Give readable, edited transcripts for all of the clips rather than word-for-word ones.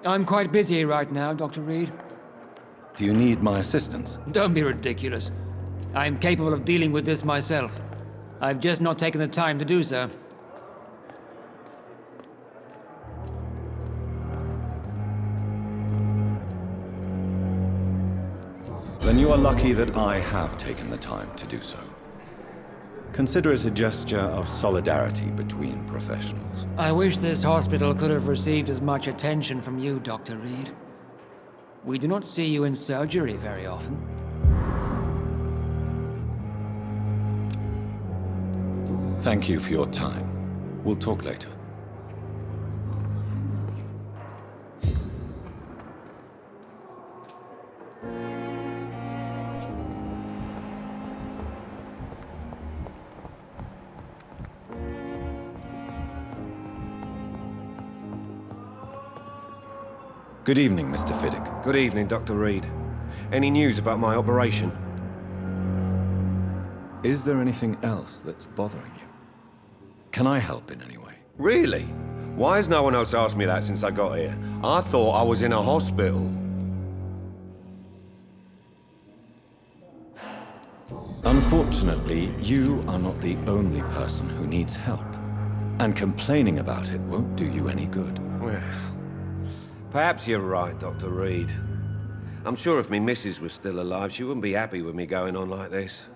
I'm quite busy right now, Dr. Reid. Do you need my assistance? Don't be ridiculous. I'm capable of dealing with this myself. I've just not taken the time to do so. Then you are lucky that I have taken the time to do so. Consider it a gesture of solidarity between professionals. I wish this hospital could have received as much attention from you, Dr. Reid. We do not see you in surgery very often. Thank you for your time. We'll talk later. Good evening, Mr. Fiddick. Good evening, Dr. Reid. Any news about my operation? Is there anything else that's bothering you? Can I help in any way? Really? Why has no one else asked me that since I got here? I thought I was in a hospital. Unfortunately, you are not the only person who needs help. And complaining about it won't do you any good. Well, perhaps you're right, Dr. Reid. I'm sure if me missus was still alive, she wouldn't be happy with me going on like this.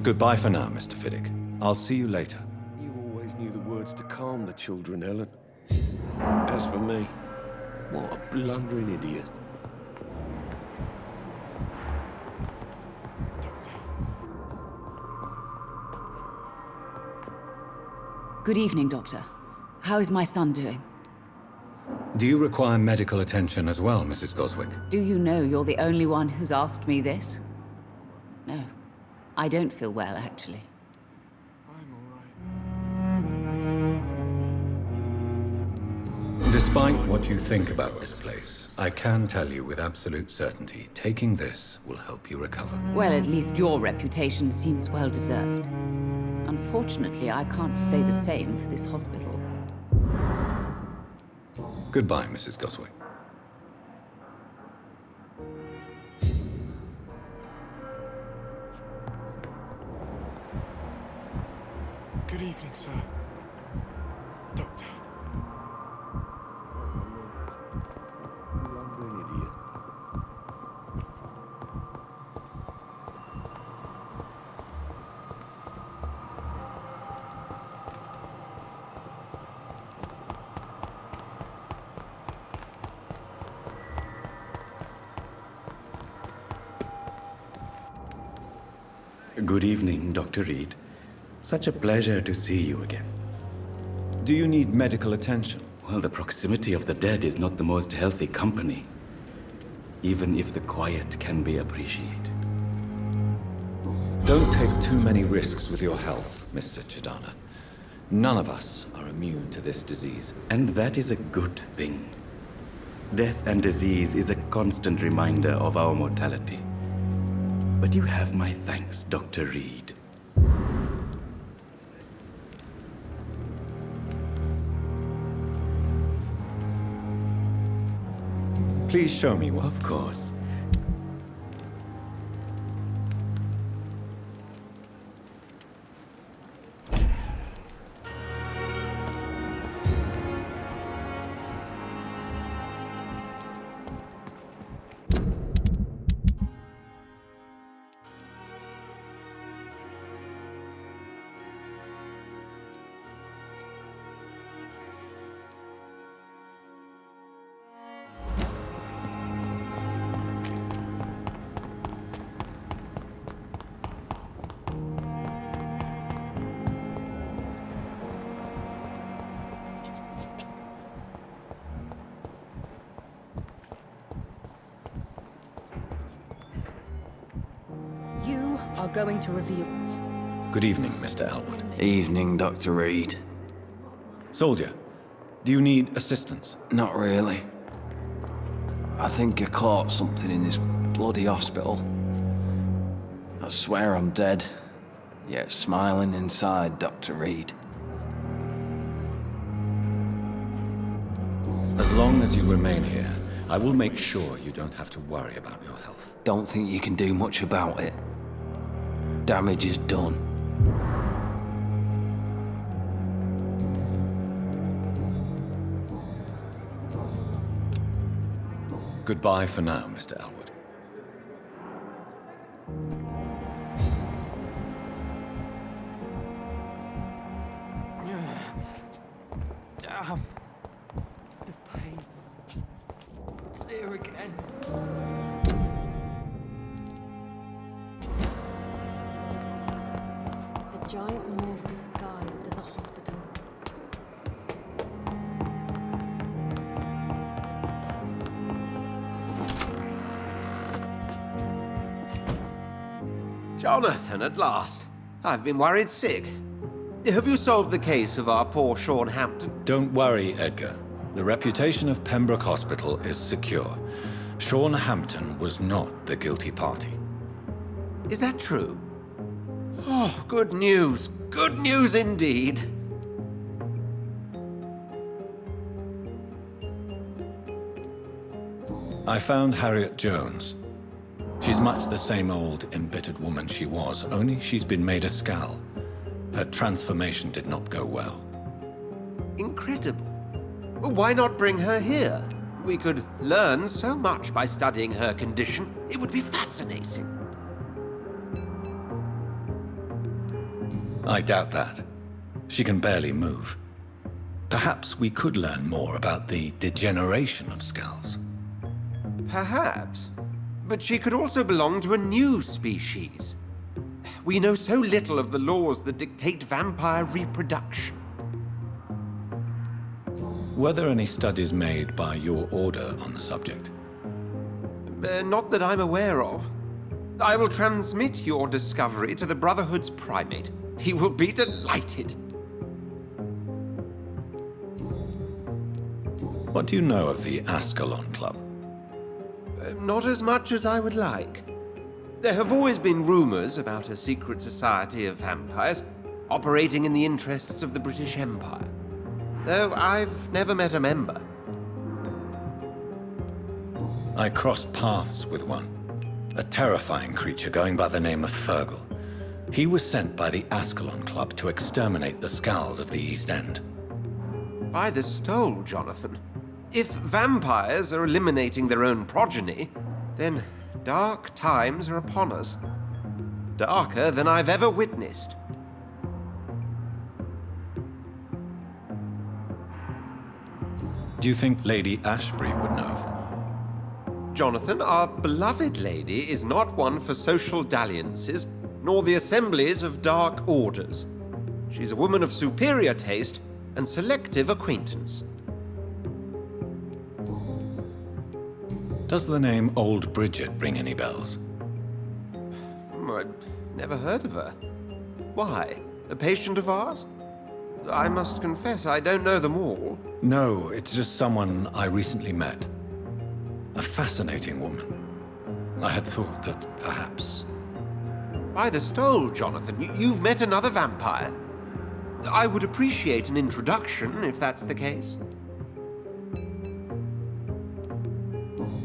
Goodbye for now, Mr. Fiddick. I'll see you later. You always knew the words to calm the children, Ellen. As for me, what a blundering idiot. Good evening, Doctor. How is my son doing? Do you require medical attention as well, Mrs. Goswick? Do you know you're the only one who's asked me this? No. I don't feel well, actually. Despite what you think about this place, I can tell you with absolute certainty, taking this will help you recover. Well, at least your reputation seems well-deserved. Unfortunately, I can't say the same for this hospital. Goodbye, Mrs. Goswick. Good evening, sir. Doctor. Blundering idiot. Good evening, Dr. Reid. Such a pleasure to see you again. Do you need medical attention? Well, the proximity of the dead is not the most healthy company, even if the quiet can be appreciated. Don't take too many risks with your health, Mr. Chidana. None of us are immune to this disease. And that is a good thing. Death and disease is a constant reminder of our mortality. But you have my thanks, Dr. Reid. Please show me one. Of course. Are going to reveal. Good evening, Mr. Elwood. Evening, Dr. Reid. Soldier, do you need assistance? Not really. I think I caught something in this bloody hospital. I swear I'm dead. yet smiling inside, Dr. Reid. As long as you remain here, I will make sure you don't have to worry about your health. Don't think you can do much about it. Damage is done. Goodbye for now, Mr. Elwood. Damn. The pain. It's here again. A giant morgue disguised as a hospital. Jonathan, at last. I've been worried sick. Have you solved the case of our poor Sean Hampton? Don't worry, Edgar. The reputation of Pembroke Hospital is secure. Sean Hampton was not the guilty party. Is that true? Oh, good news. Good news indeed. I found Harriet Jones. She's much the same old, embittered woman she was, only she's been made a Skal. Her transformation did not go well. Incredible. Well, why not bring her here? We could learn so much by studying her condition. It would be fascinating. I doubt that. She can barely move. Perhaps we could learn more about the degeneration of Skals. Perhaps. But she could also belong to a new species. We know so little of the laws that dictate vampire reproduction. Were there any studies made by your order on the subject? Not that I'm aware of. I will transmit your discovery to the Brotherhood's primate. He will be delighted. What do you know of the Ascalon Club? Not as much as I would like. There have always been rumors about a secret society of vampires operating in the interests of the British Empire, though I've never met a member. I crossed paths with one, a terrifying creature going by the name of Fergal. He was sent by the Ascalon Club to exterminate the Skals of the East End. By the stole, Jonathan. If vampires are eliminating their own progeny, then dark times are upon us. Darker than I've ever witnessed. Do you think Lady Ashbury would know of them? Jonathan, our beloved lady is not one for social dalliances, nor the assemblies of dark orders. She's a woman of superior taste and selective acquaintance. Does the name Old Bridget ring any bells? I've never heard of her. Why? A patient of ours? I must confess, I don't know them all. No, it's just someone I recently met. A fascinating woman. I had thought that perhaps... By the stole, Jonathan, you've met another vampire. I would appreciate an introduction, if that's the case.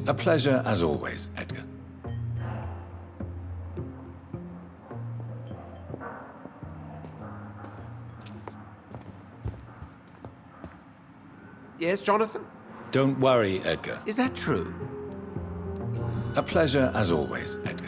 A pleasure as always, Edgar. Yes, Jonathan? Don't worry, Edgar. Is that true? A pleasure as always, Edgar.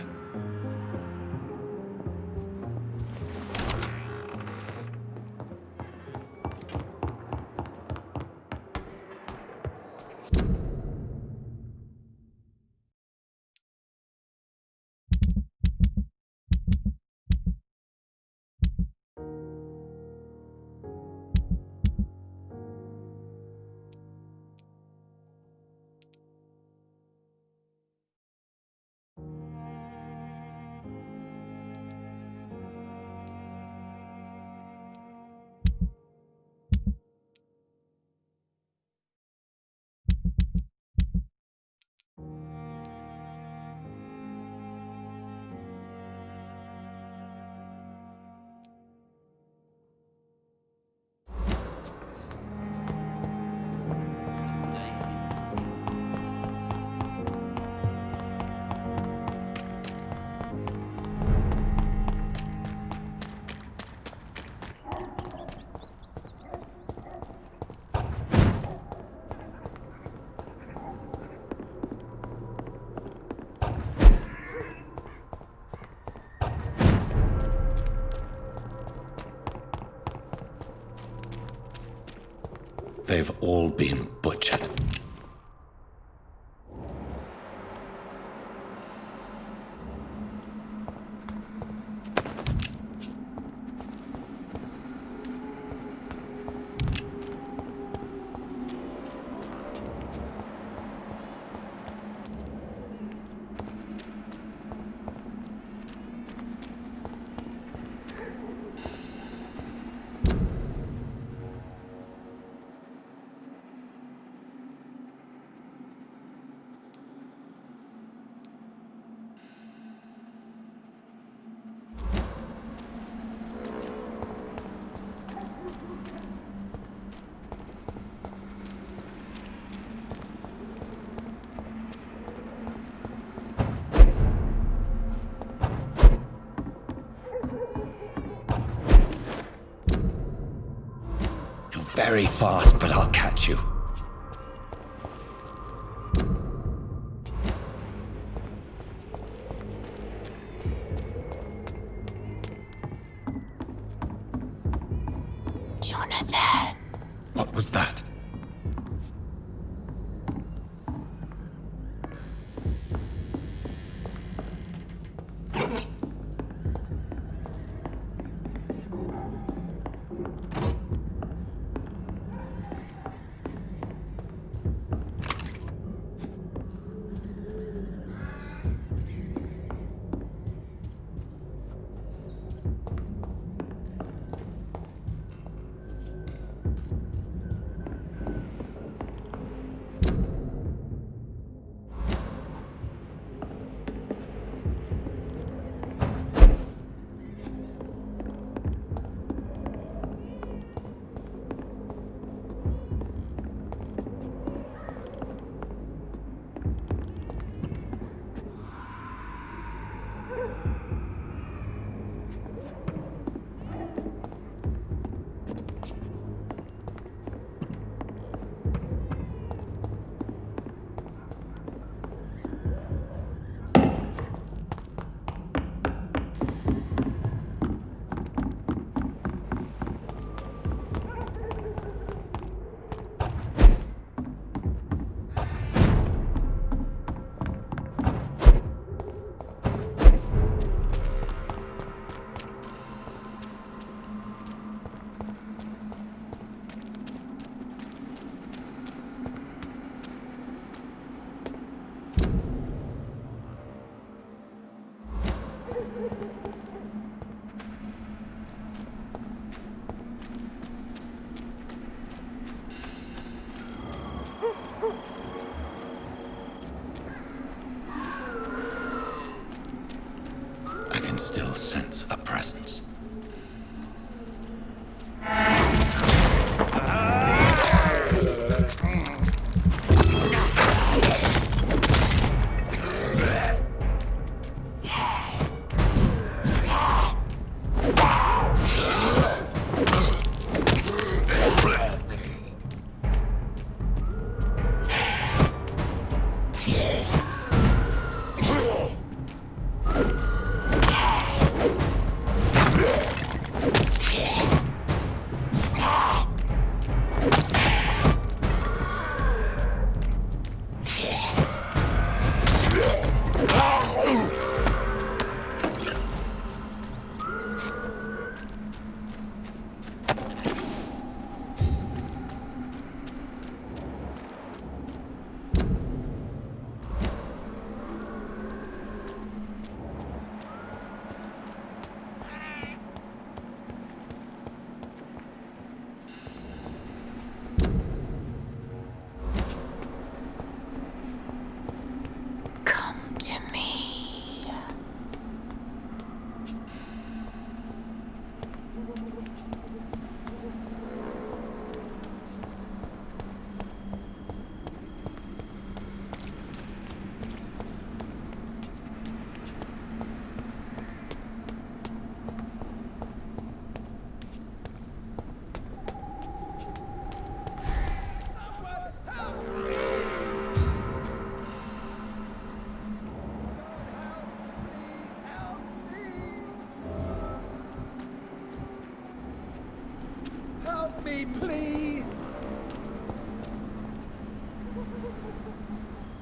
they've all been butchered. Very fast, but I'll catch you. Jonathan! What was that?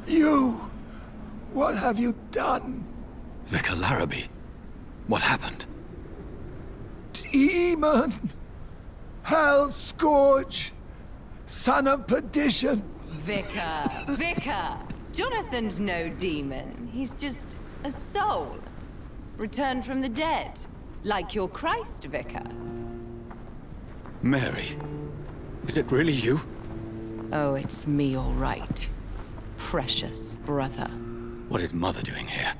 You! What have you done? Vicar Larrabee, what happened? Demon! Hell Scourge! Son of perdition! Vicar! Jonathan's no demon. He's just a soul. Returned from the dead. Like your Christ, Vicar. Mary, is it really you? Oh, it's me, all right. Precious brother. What is Mother doing here?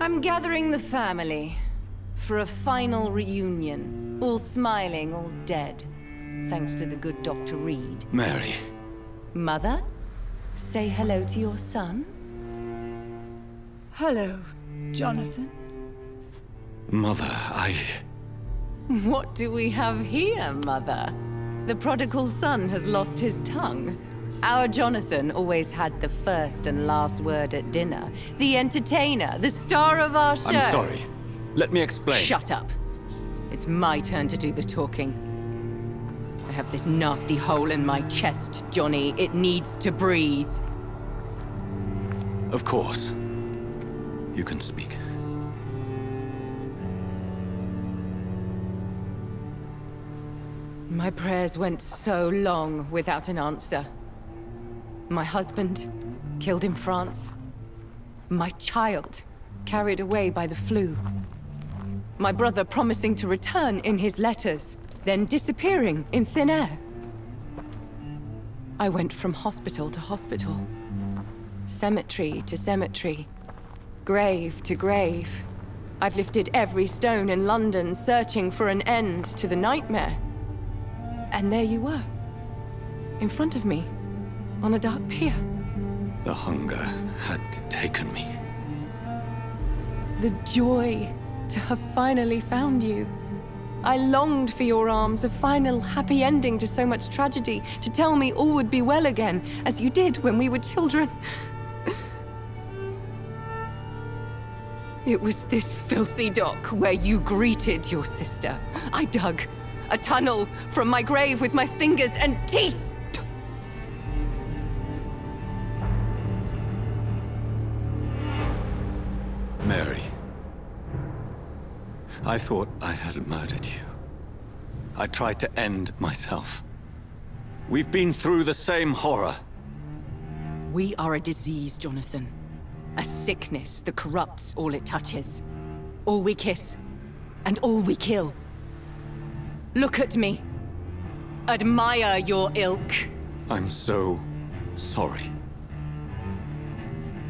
I'm gathering the family for a final reunion. All smiling, all dead. Thanks to the good Dr. Reid. Mary. Mother, say hello to your son. Hello, Jonathan. Mother, What do we have here, Mother? The prodigal son has lost his tongue. Our Jonathan always had the first and last word at dinner. The entertainer, the star of our show. I'm sorry. Let me explain. Shut up. It's my turn to do the talking. I have this nasty hole in my chest, Johnny. It needs to breathe. Of course. You can speak. My prayers went so long without an answer. My husband, killed in France. My child, carried away by the flu. My brother promising to return in his letters, then disappearing in thin air. I went from hospital to hospital. Cemetery to cemetery. Grave to grave. I've lifted every stone in London, searching for an end to the nightmare. And there you were. In front of me. On a dark pier. The hunger had taken me. The joy to have finally found you. I longed for your arms, a final happy ending to so much tragedy, to tell me all would be well again, as you did when we were children. It was this filthy dock where you greeted your sister. I dug a tunnel from my grave with my fingers and teeth. Mary. I thought I had murdered you. I tried to end myself. We've been through the same horror. We are a disease, Jonathan. A sickness that corrupts all it touches. All we kiss, and all we kill. Look at me. Admire your ilk. I'm so sorry.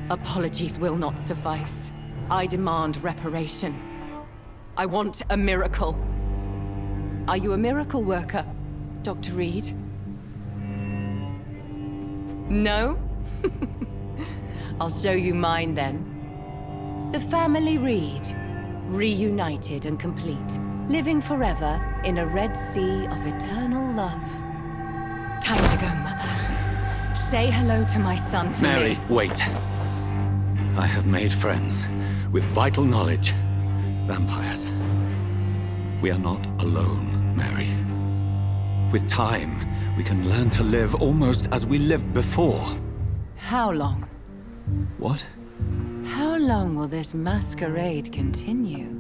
Apologies will not suffice. I demand reparation. I want a miracle. Are you a miracle worker, Dr. Reid? No? I'll show you mine then. The family Reid, reunited and complete, living forever in a red sea of eternal love. Time to go, Mother. Say hello to my son for Mary, me. wait. I have made friends with vital knowledge. Vampires. We are not alone, Mary. With time, we can learn to live almost as we lived before. How long? What? How long will this masquerade continue?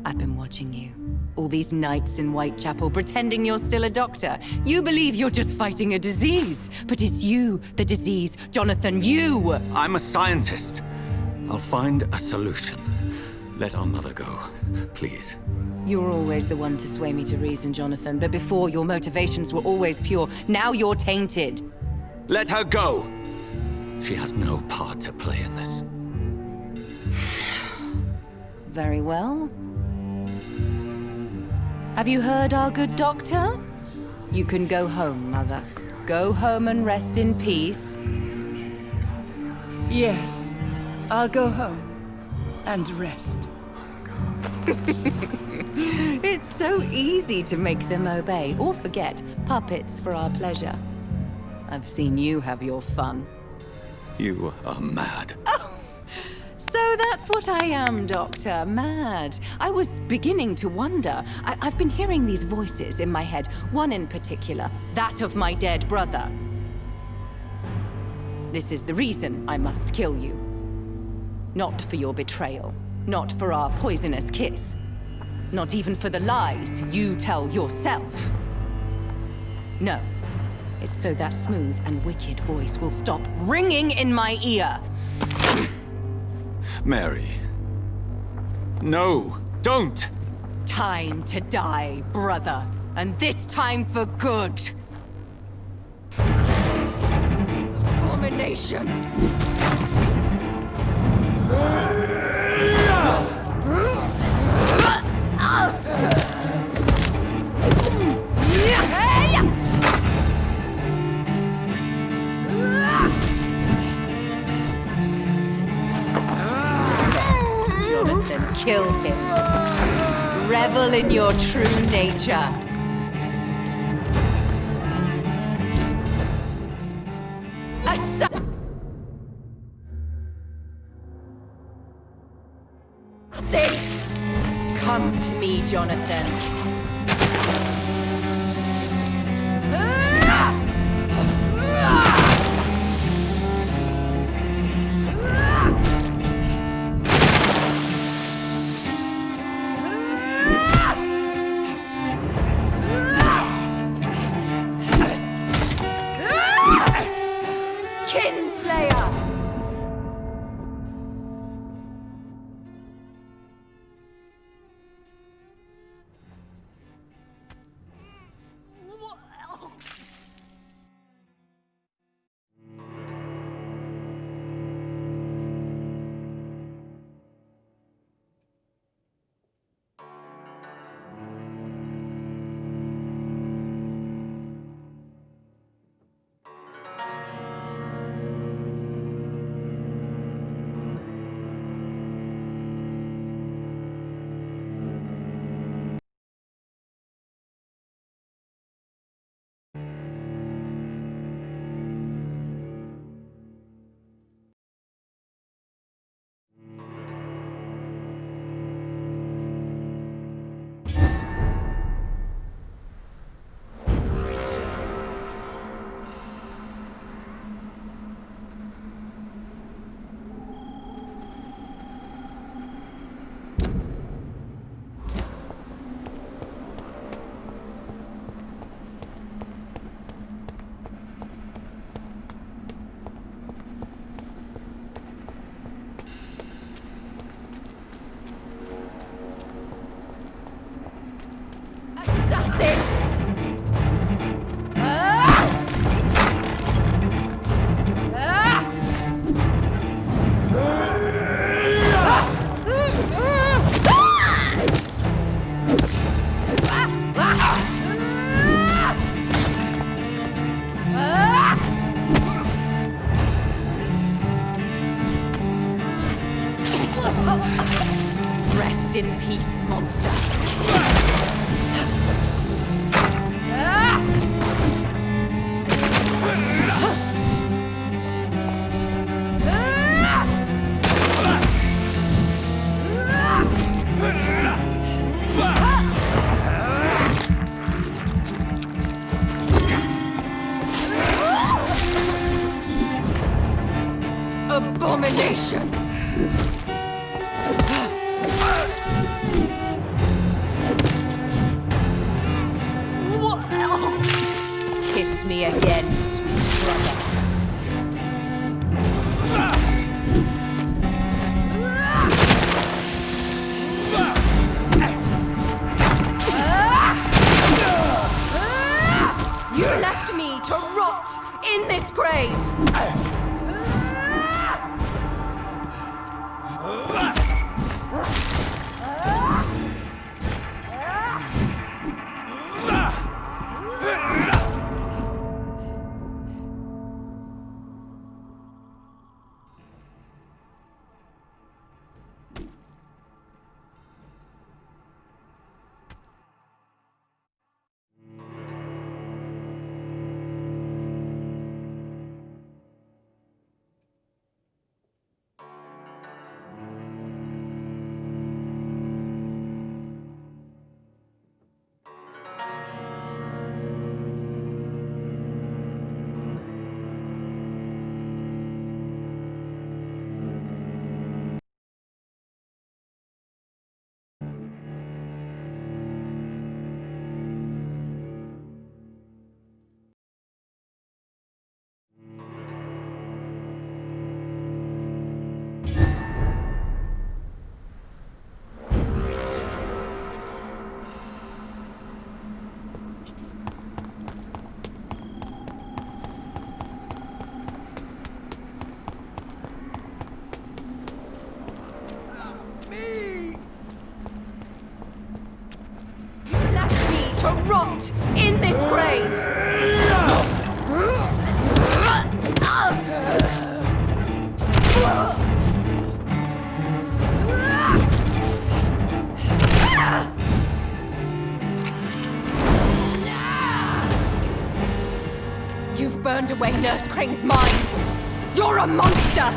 I've been watching you. All these nights in Whitechapel, pretending you're still a doctor. You believe you're just fighting a disease. But it's you, the disease. Jonathan, you! I'm a scientist. I'll find a solution. Let our mother go, please. You're always the one to sway me to reason, Jonathan. But before, your motivations were always pure. Now you're tainted. Let her go! She has no part to play in this. Very well. Have you heard our good doctor? You can go home, Mother. Go home and rest in peace. Yes, I'll go home and rest. It's so easy to make them obey or forget. Puppets for our pleasure. I've seen you have your fun. You are mad. Oh, so that's what I am, Doctor. Mad. I was beginning to wonder. I've been hearing these voices in my head. One in particular, that of my dead brother. This is the reason I must kill you. Not for your betrayal. Not for our poisonous kiss. Not even for the lies you tell yourself. No. It's so that smooth and wicked voice will stop ringing in my ear. Mary. No, don't! Time to die, brother. And this time for good. Abomination! Jonathan, kill him. Revel in your true nature. Come to me, Jonathan. Rest in peace, monster. Abomination! Kiss me again, sweet brother. You left me to rot in this grave! rot in this grave! You've burned away Nurse Crane's mind! You're a monster!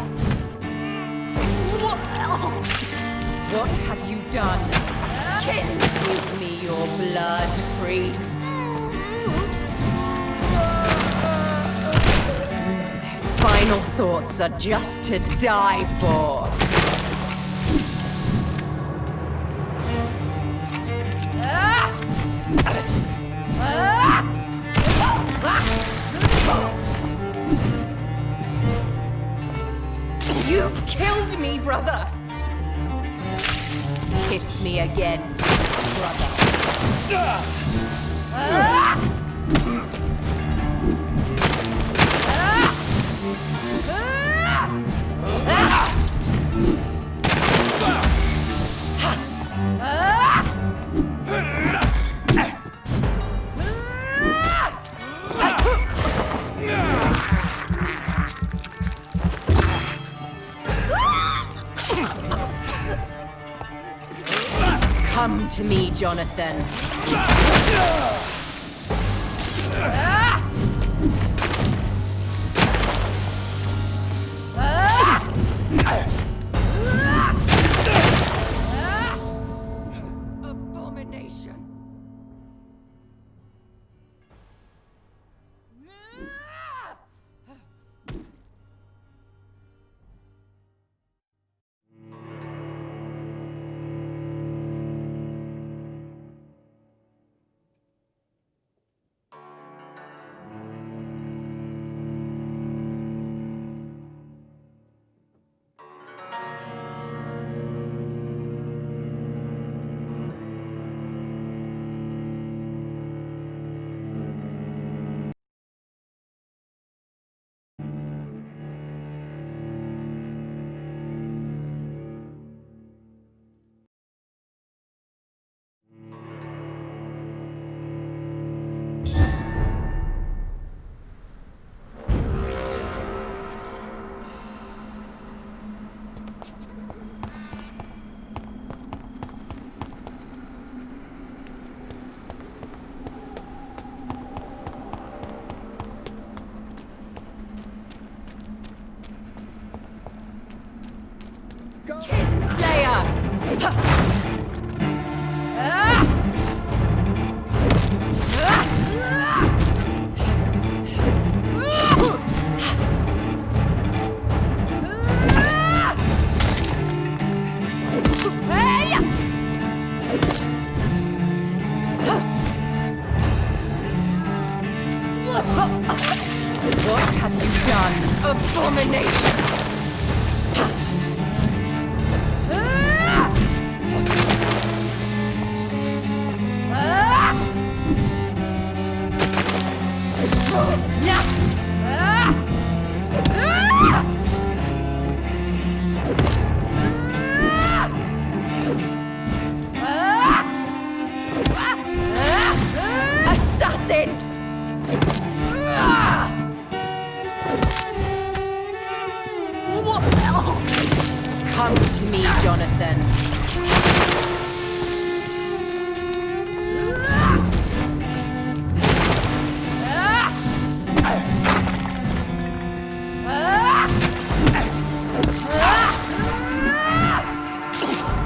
What have you done? Give me your blood, priest. Their final thoughts are just to die for. You've killed me, brother! Kiss me again, brother. Come to me, Jonathan. Abomination. What have you done, abomination? Assassin! Come to me, Jonathan.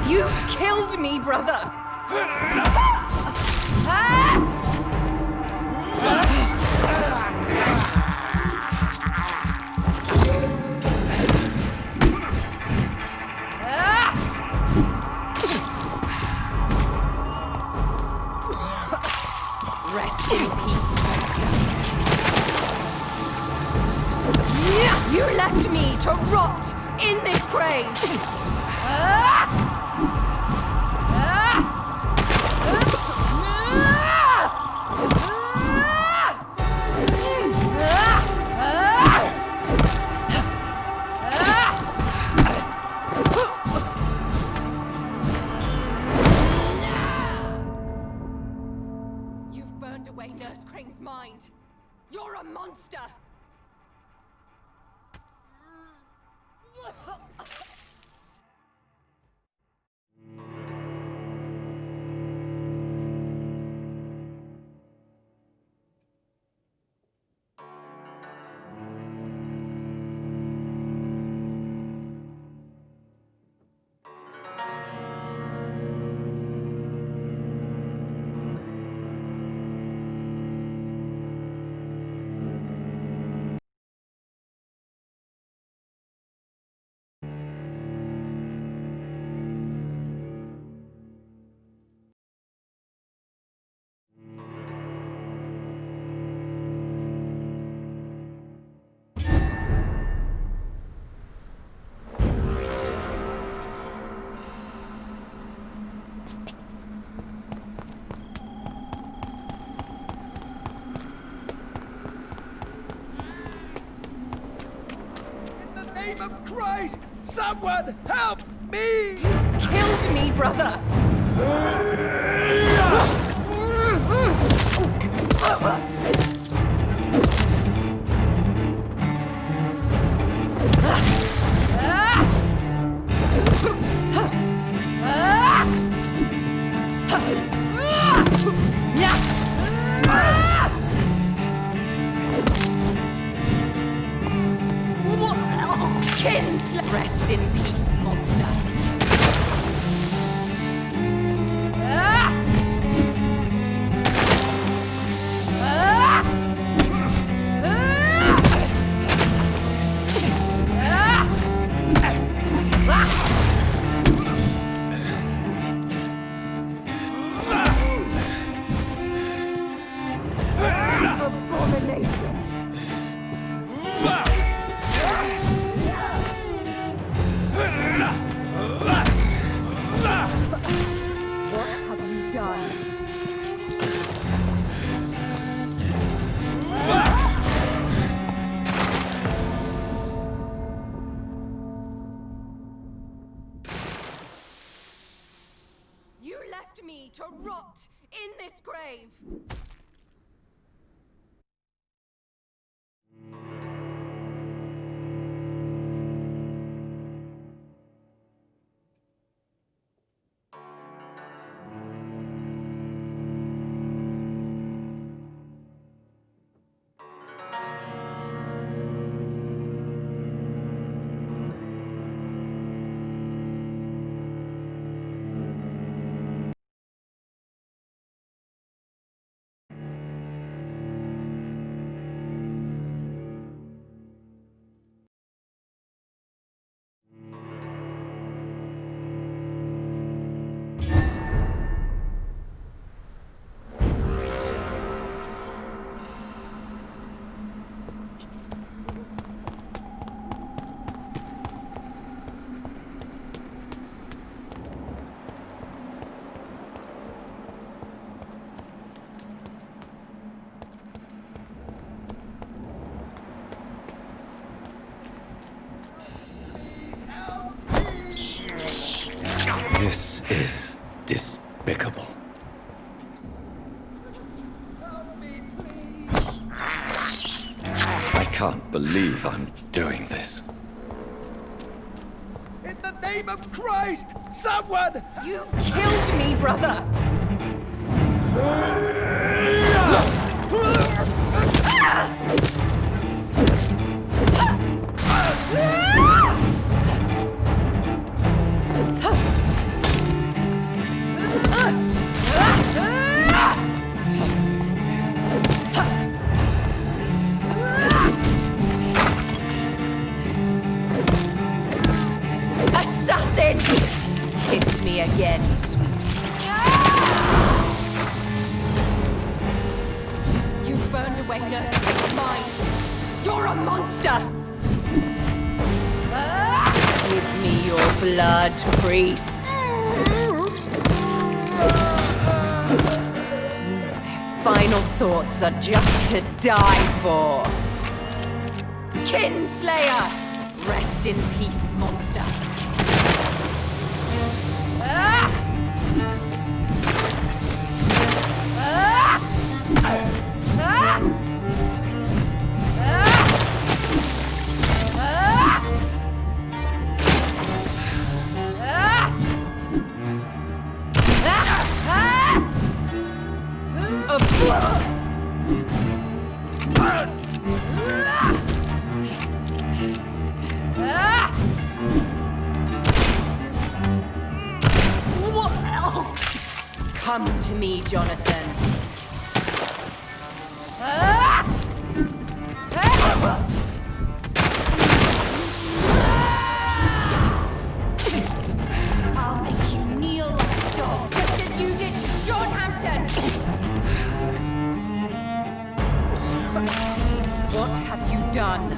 You killed me, brother! Rest in peace, monster. You left me to rot in this grave! You've burned away name of Christ, someone help me! Killed me, brother! Rest in peace, monster. Me to rot in this grave. This is despicable. I can't believe I'm doing this. In the name of Christ, someone! You've killed me, brother! Assassin! Kiss me again, sweet. You've burned away Nurse's mind. You're a monster! Give me your blood, priest. Their final thoughts are just to die for. Kinslayer! Rest in peace, monster. Come to me, Jonathan. I'll make you kneel like a dog, just as you did to John Hampton. What have you done?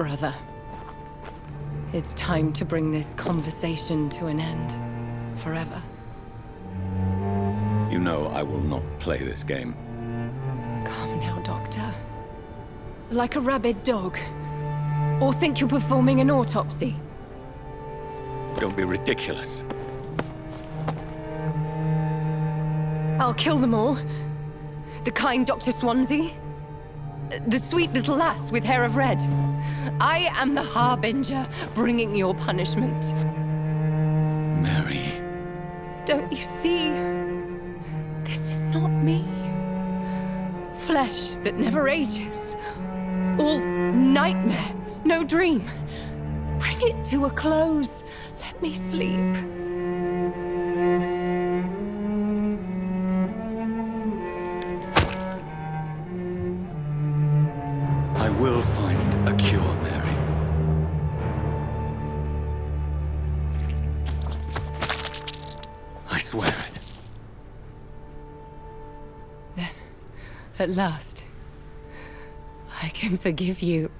brother. It's time to bring this conversation to an end. Forever. You know I will not play this game. Calm now, Doctor. Like a rabid dog. Or think you're performing an autopsy. Don't be ridiculous. I'll kill them all. The kind Dr. Swansea. The sweet little lass with hair of red. I am the Harbinger, bringing your punishment. Mary. Don't you see? This is not me. Flesh that never ages. All nightmare, no dream. Bring it to a close. Let me sleep. I will find a cure, Mary. I swear it. Then, at last, I can forgive you.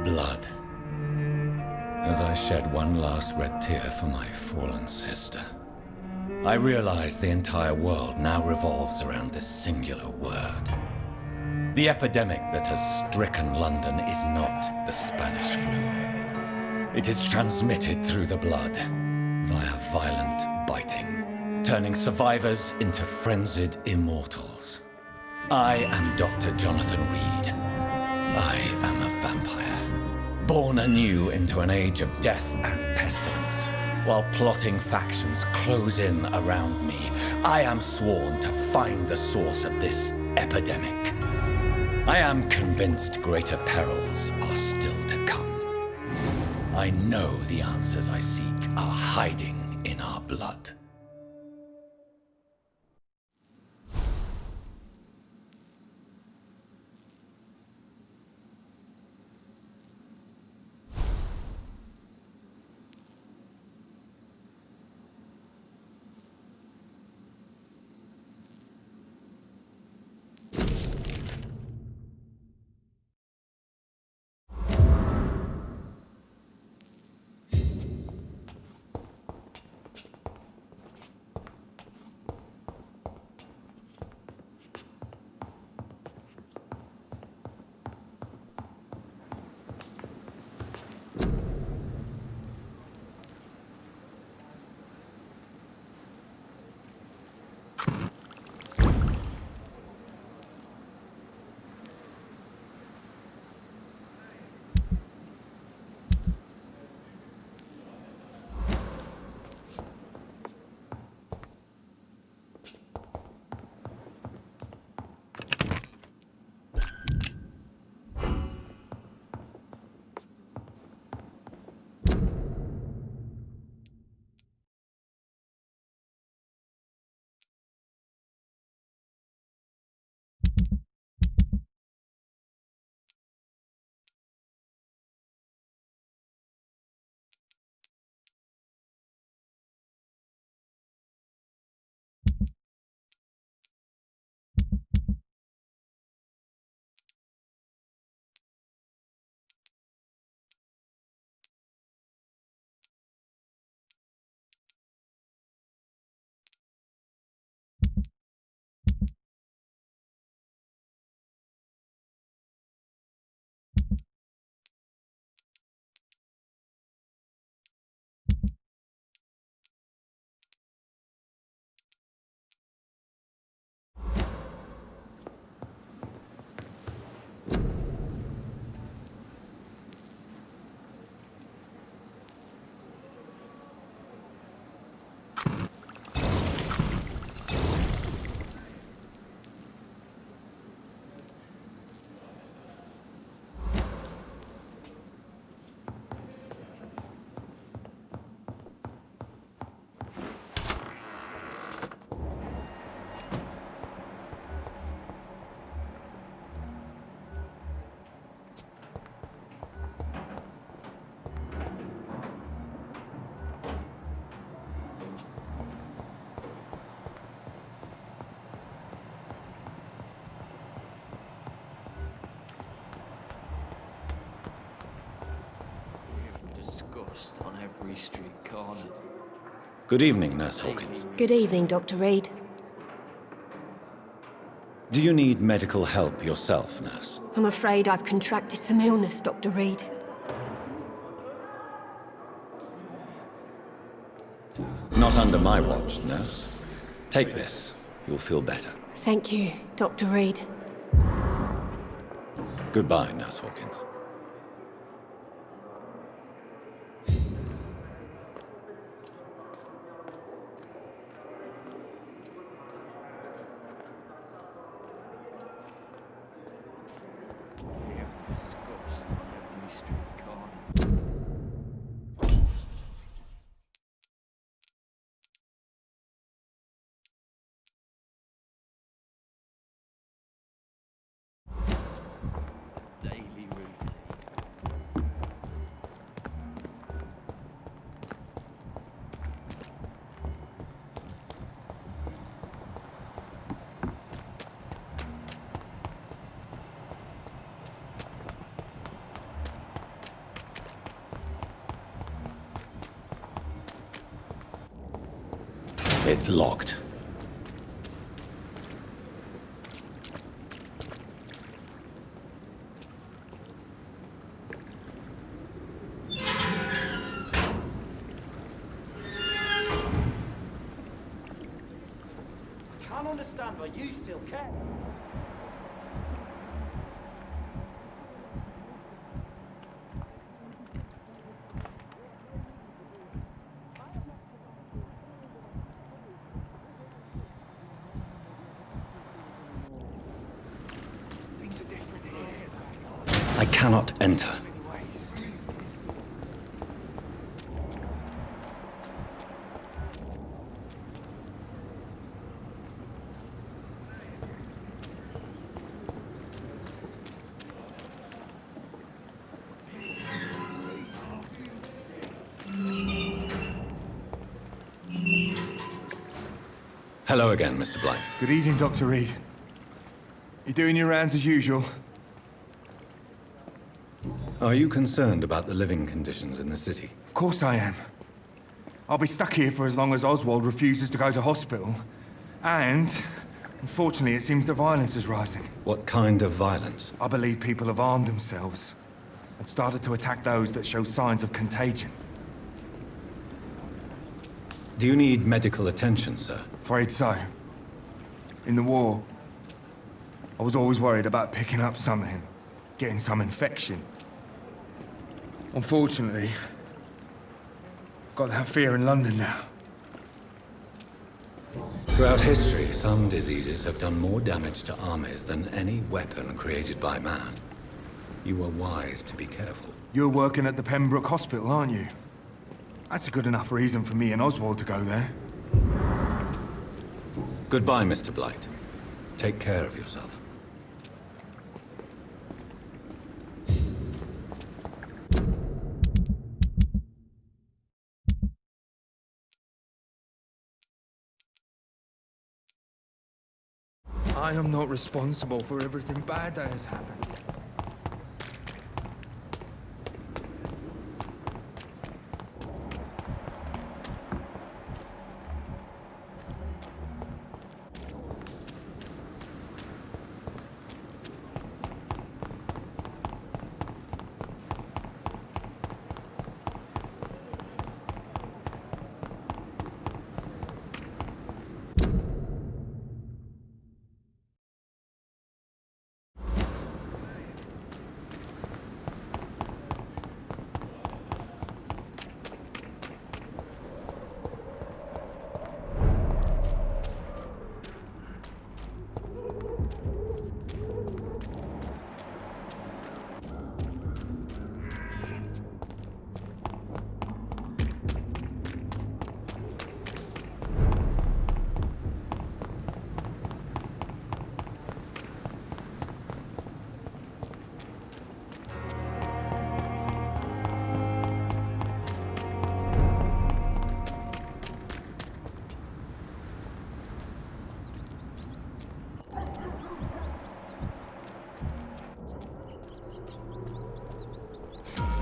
Blood. As I shed one last red tear for my fallen sister, I realize the entire world now revolves around this singular word. The epidemic that has stricken London is not the Spanish flu. It is transmitted through the blood, via violent biting, turning survivors into frenzied immortals. I am Dr. Jonathan Reid. I am a vampire, born anew into an age of death and pestilence. While plotting factions close in around me, I am sworn to find the source of this epidemic. I am convinced greater perils are still to come. I know the answers I seek are hiding in our blood. every street corner. Good evening, Nurse Hawkins. Good evening, Dr. Reid. Do you need medical help yourself, Nurse? I'm afraid I've contracted some illness, Dr. Reid. Not under my watch, Nurse. Take this. You'll feel better. Thank you, Dr. Reid. Goodbye, Nurse Hawkins. Every street corner. Daily routine. It's locked. Can't understand why you still care. Things are different here. I cannot enter. Many ways. Hello again, Mr. Blight. Good evening, Dr. Reid. You doing your rounds as usual? Are you concerned about the living conditions in the city? Of course I am. I'll be stuck here for as long as Oswald refuses to go to hospital. And, unfortunately, it seems the violence is rising. What kind of violence? I believe people have armed themselves and started to attack those that show signs of contagion. Do you need medical attention, sir? Afraid so. In the war, I was always worried about picking up something, getting some infection. Unfortunately, got that fear in London now. Throughout history, some diseases have done more damage to armies than any weapon created by man. You are wise to be careful. You're working at the Pembroke Hospital, aren't you? That's a good enough reason for me and Oswald to go there. Goodbye, Mr. Blight. Take care of yourself. I am not responsible for everything bad that has happened.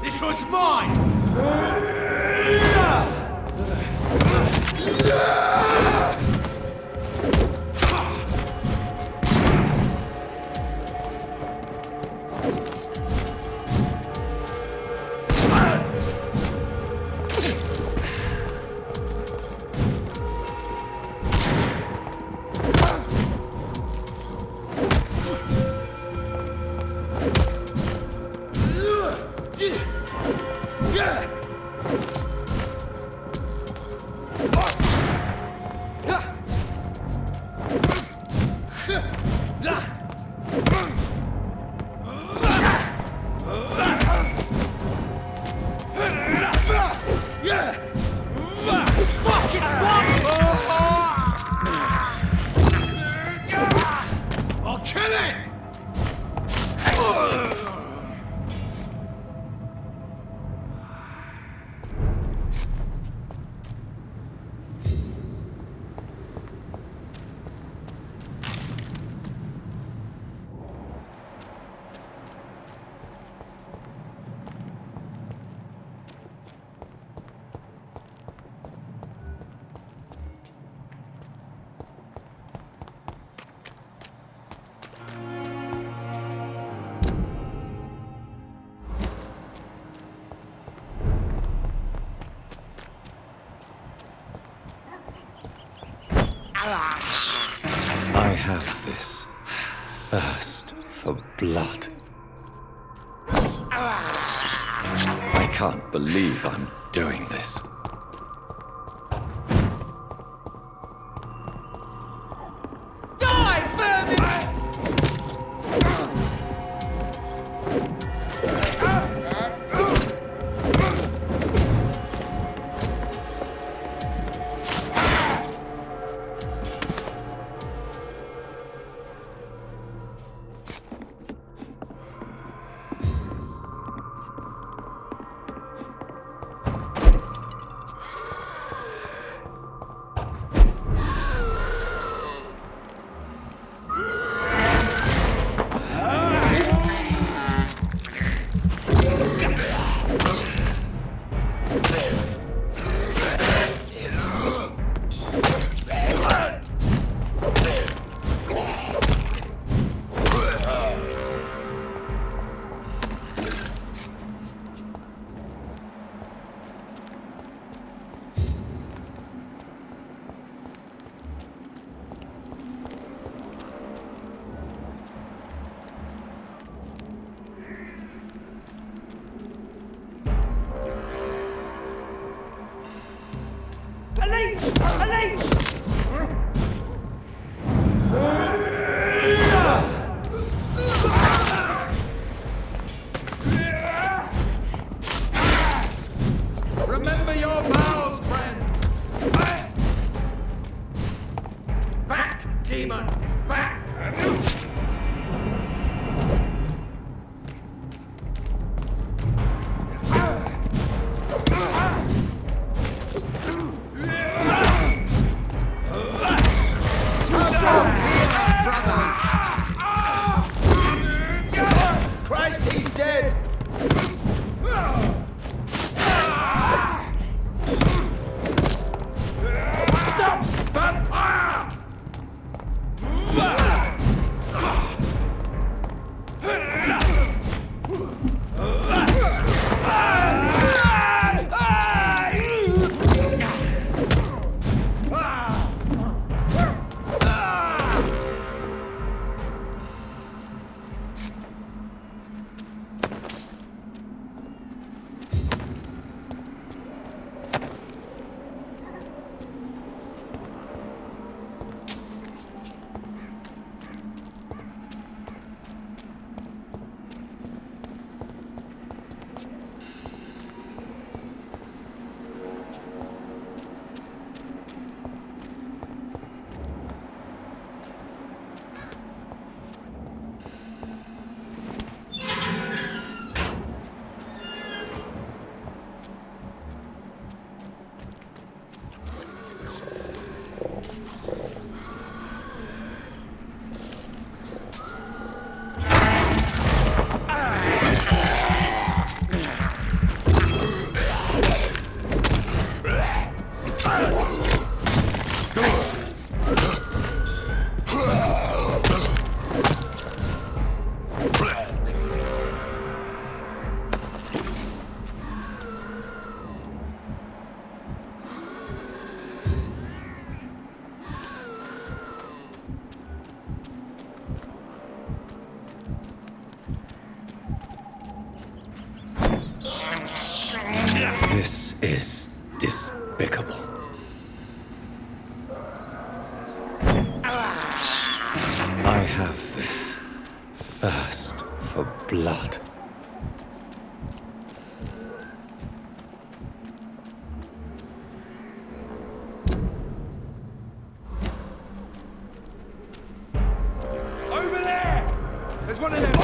This one's mine! I'll kill it! I have this thirst for blood. I can't believe I'm doing this. Remember your vows, friends! Back, demon! Back! Christ, he's dead! Stop, Vampyr! This is despicable. I have this thirst for blood. There's one of them!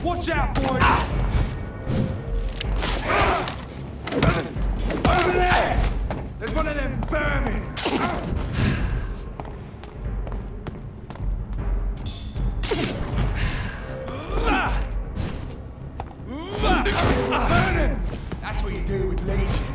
Watch out, boys! Over there! There's one of them vermin! Burn him! That's what you do with leeches.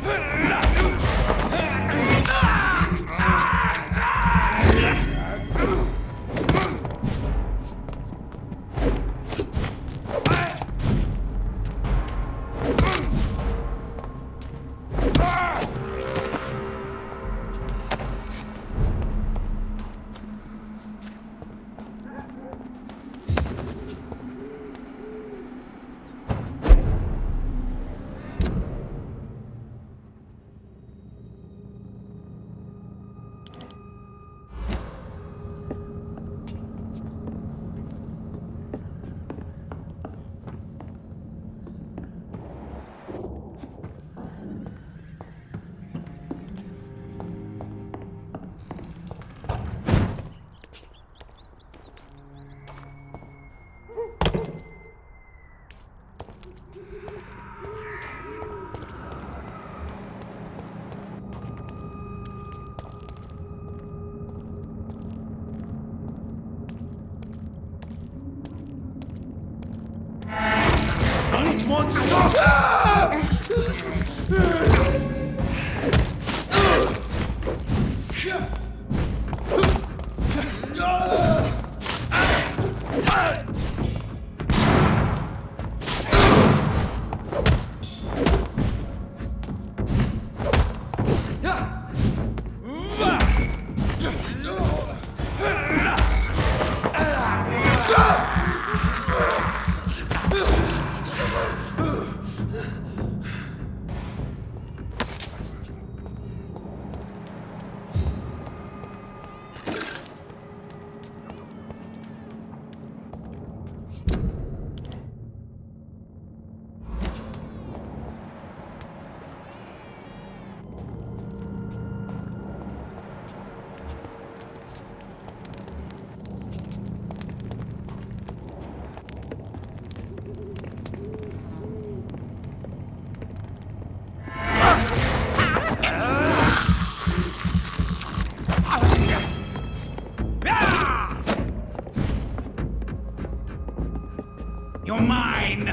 You're mine!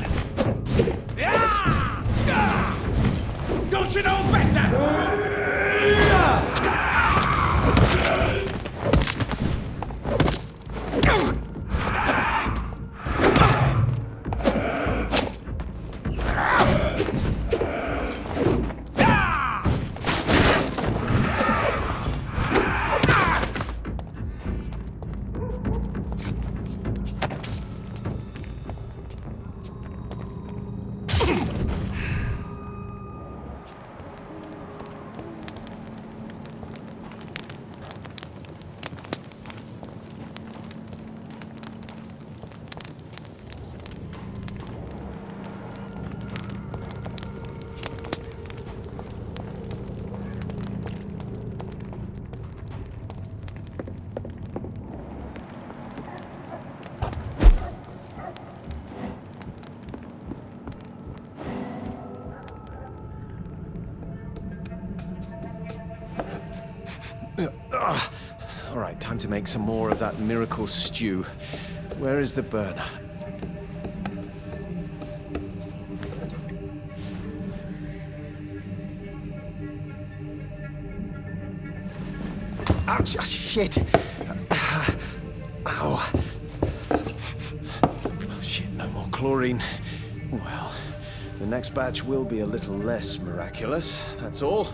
Don't you know better? All right, time to make some more of that miracle stew. Where is the burner? Ouch! Oh, shit! Ow! Oh, shit, no more chlorine. Well, the next batch will be a little less miraculous, that's all.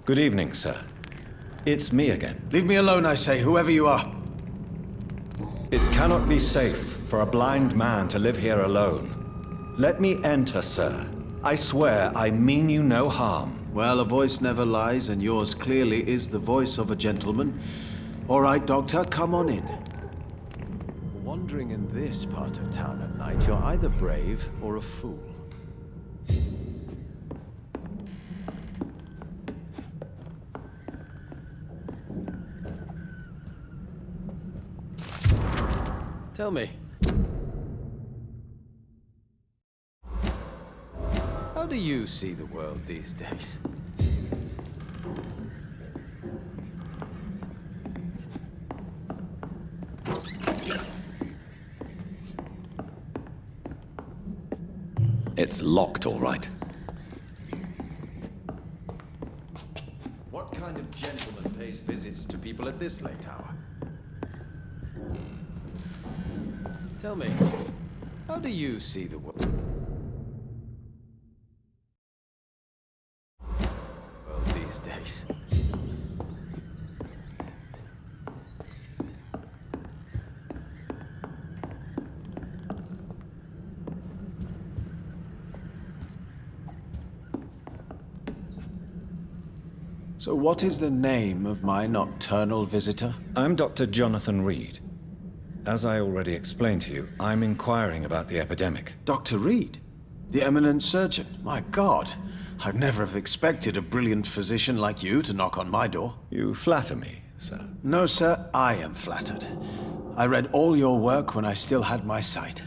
Good evening, sir. It's me again. Leave me alone, I say, whoever you are. It cannot be safe for a blind man to live here alone. Let me enter, sir. I swear I mean you no harm. Well, a voice never lies, and yours clearly is the voice of a gentleman. All right, Doctor, come on in. Wandering in this part of town at night, you're either brave or a fool. Tell me, how do you see the world these days? It's locked, all right. What kind of gentleman pays visits to people at this late hour? Tell me, how do you see the world these days? So what is the name of my nocturnal visitor? I'm Dr. Jonathan Reid. As I already explained to you, I'm inquiring about the epidemic. Dr. Reid? The eminent surgeon? My God, I'd never have expected a brilliant physician like you to knock on my door. You flatter me, sir. No, sir, I am flattered. I read all your work when I still had my sight.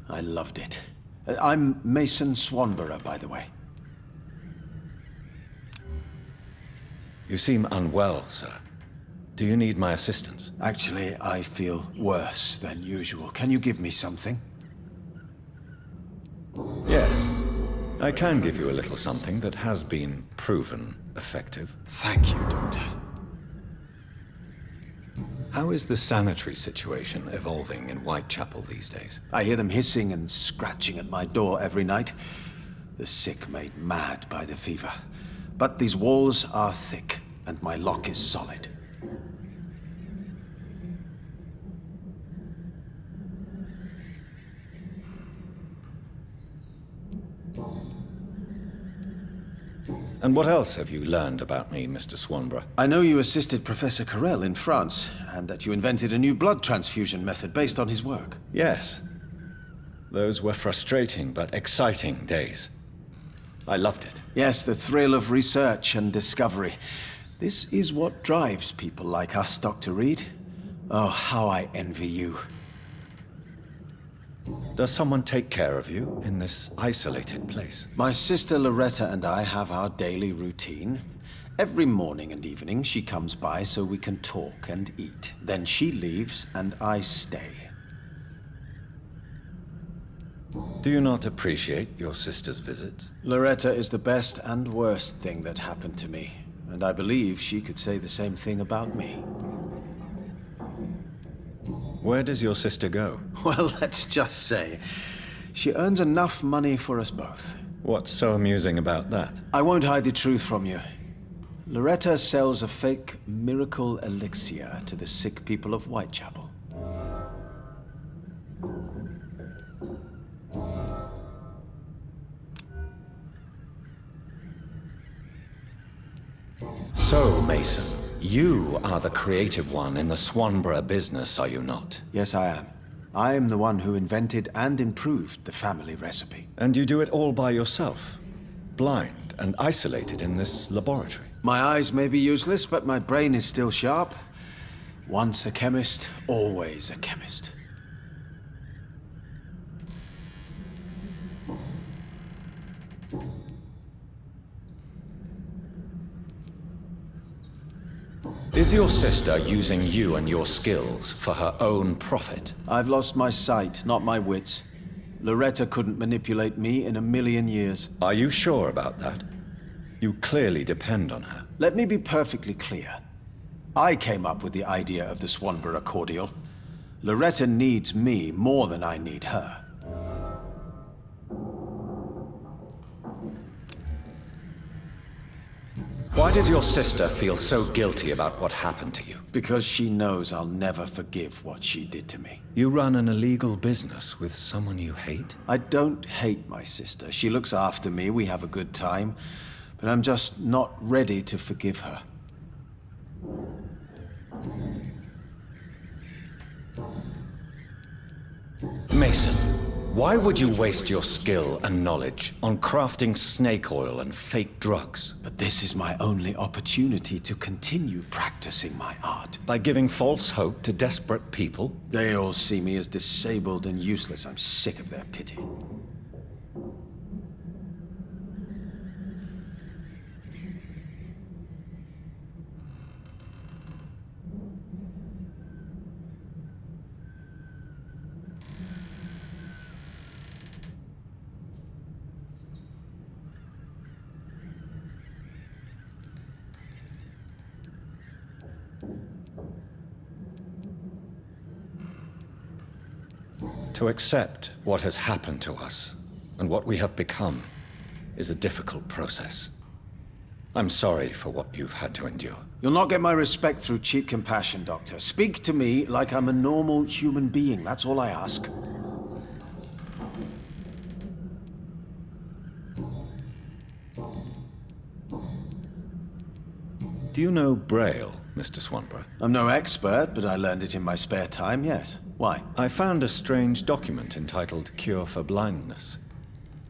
I loved it. I'm Mason Swanborough, by the way. You seem unwell, sir. Do you need my assistance? Actually, I feel worse than usual. Can you give me something? Yes. I can give you a little something that has been proven effective. Thank you, Doctor. How is the sanitary situation evolving in Whitechapel these days? I hear them hissing and scratching at my door every night. The sick made mad by the fever. But these walls are thick, and my lock is solid. And what else have you learned about me, Mr. Swanborough? I know you assisted Professor Carell in France, and that you invented a new blood transfusion method based on his work. Yes. Those were frustrating but exciting days. I loved it. Yes, the thrill of research and discovery. This is what drives people like us, Dr. Reid. Oh, how I envy you. Does someone take care of you in this isolated place? My sister Loretta and I have our daily routine. Every morning and evening she comes by so we can talk and eat. Then she leaves and I stay. Do you not appreciate your sister's visits? Loretta is the best and worst thing that happened to me, and I believe she could say the same thing about me. Where does your sister go? Well, let's just say, she earns enough money for us both. What's so amusing about that? I won't hide the truth from you. Loretta sells a fake miracle elixir to the sick people of Whitechapel. So, Mason, you are the creative one in the Swanborough business, are you not? Yes, I am. I am the one who invented and improved the family recipe. And you do it all by yourself? Blind and isolated in this laboratory? My eyes may be useless, but my brain is still sharp. Once a chemist, always a chemist. Is your sister using you and your skills for her own profit? I've lost my sight, not my wits. Loretta couldn't manipulate me in a million years. Are you sure about that? You clearly depend on her. Let me be perfectly clear. I came up with the idea of the Swanborough cordial. Loretta needs me more than I need her. Why does your sister feel so guilty about what happened to you? Because she knows I'll never forgive what she did to me. You run an illegal business with someone you hate? I don't hate my sister. She looks after me, we have a good time. But I'm just not ready to forgive her. Mason, why would you waste your skill and knowledge on crafting snake oil and fake drugs? But this is my only opportunity to continue practicing my art. By giving false hope to desperate people? They all see me as disabled and useless. I'm sick of their pity. To accept what has happened to us and what we have become is a difficult process. I'm sorry for what you've had to endure. You'll not get my respect through cheap compassion, Doctor. Speak to me like I'm a normal human being. That's all I ask. Do you know Braille, Mr. Swanborough? I'm no expert, but I learned it in my spare time, yes. Why? I found a strange document entitled Cure for Blindness.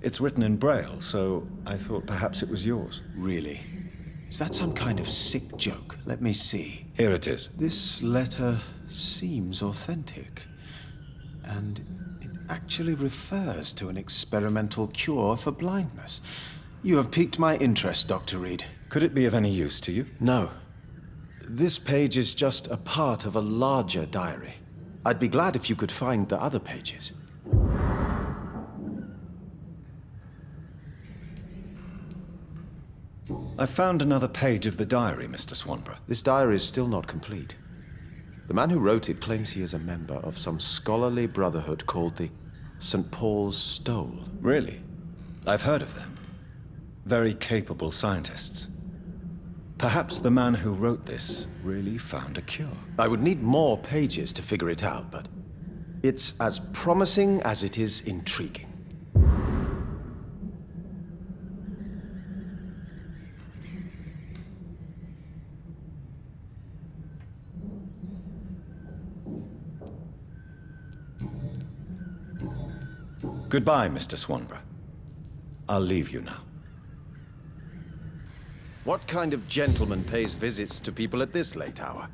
It's written in Braille, so I thought perhaps it was yours. Really? Is that some kind of sick joke? Let me see. Here it is. This letter seems authentic. And it actually refers to an experimental cure for blindness. You have piqued my interest, Dr. Reid. Could it be of any use to you? No. This page is just a part of a larger diary. I'd be glad if you could find the other pages. I found another page of the diary, Mr. Swanborough. This diary is still not complete. The man who wrote it claims he is a member of some scholarly brotherhood called the St. Paul's Stole. Really? I've heard of them. Very capable scientists. Perhaps the man who wrote this really found a cure. I would need more pages to figure it out, but it's as promising as it is intriguing. Goodbye, Mr. Swanborough. I'll leave you now. What kind of gentleman pays visits to people at this late hour?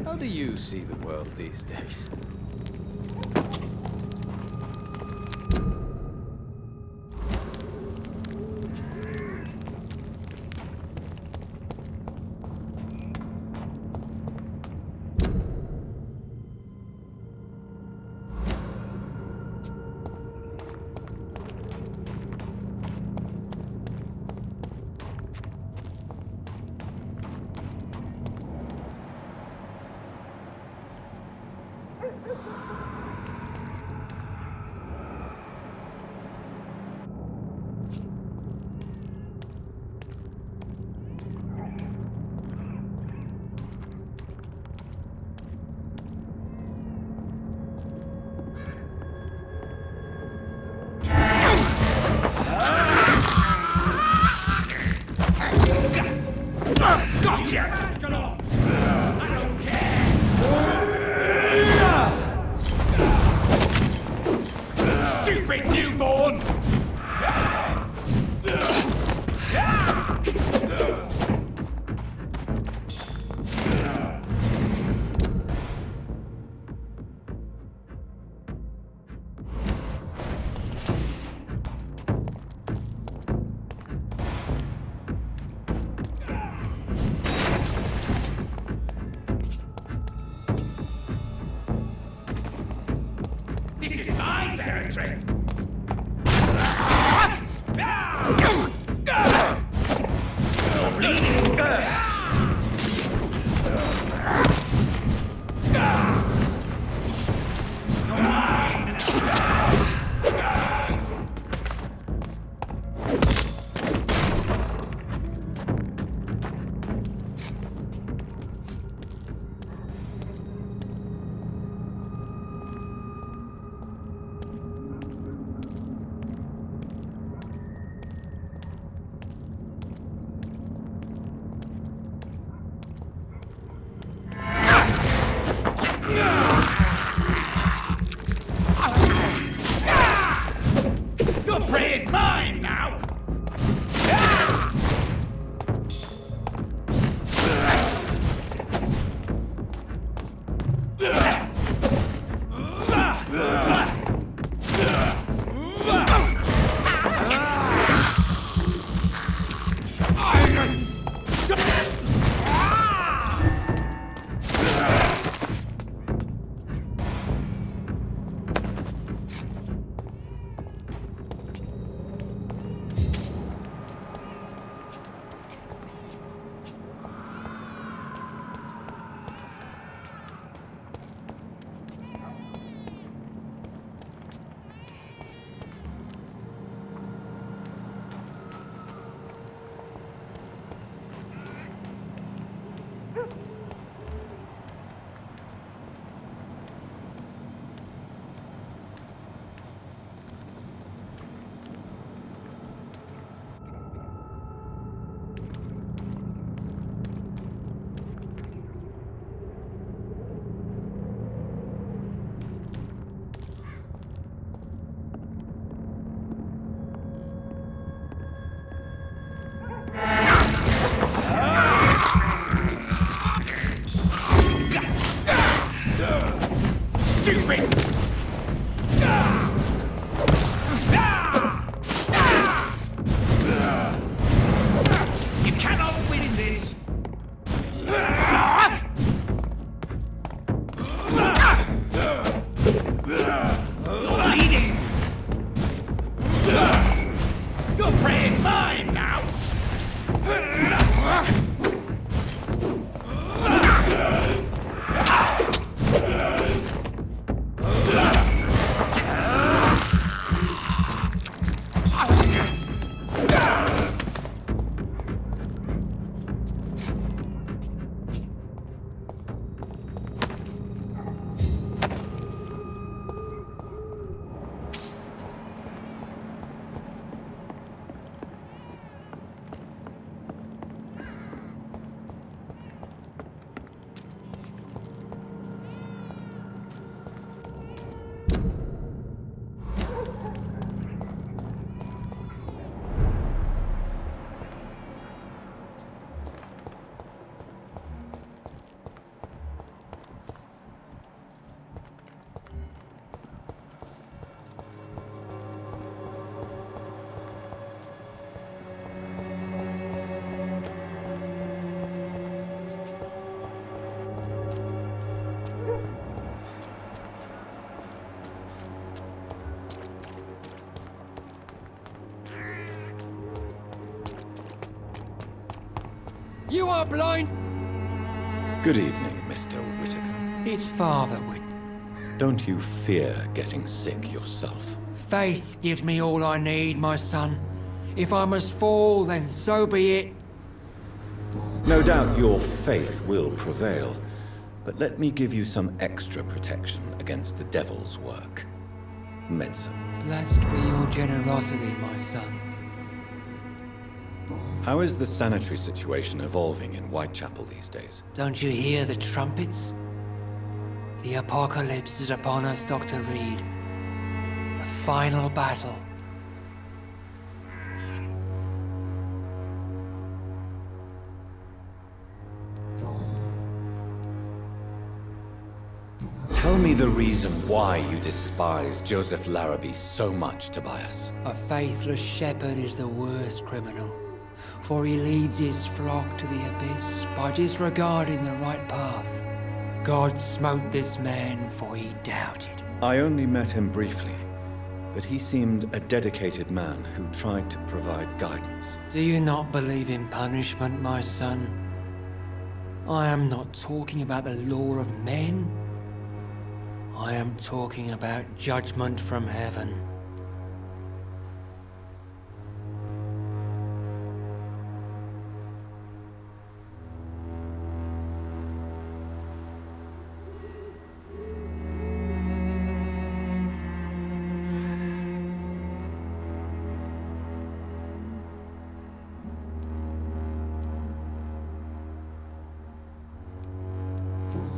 How do you see the world these days? Gotcha! I don't care! Stupid newborn! This is my territory! You're bleeding! You're mine! Your prey is mine now! Stupid! You cannot win this! You're bleeding! Your prey is mine now! You are blind! Good evening, Mr. Whitaker. It's Father Whit. Don't you fear getting sick yourself? Faith gives me all I need, my son. If I must fall, then so be it. No doubt your faith will prevail, but let me give you some extra protection against the devil's work. Medicine. Blessed be your generosity, my son. How is the sanitary situation evolving in Whitechapel these days? Don't you hear the trumpets? The apocalypse is upon us, Dr. Reid. The final battle. Tell me the reason why you despise Joseph Larrabee so much, Tobias. A faithless shepherd is the worst criminal, for he leads his flock to the abyss by disregarding the right path. God smote this man, for he doubted. I only met him briefly, but he seemed a dedicated man who tried to provide guidance. Do you not believe in punishment, my son? I am not talking about the law of men. I am talking about judgment from heaven.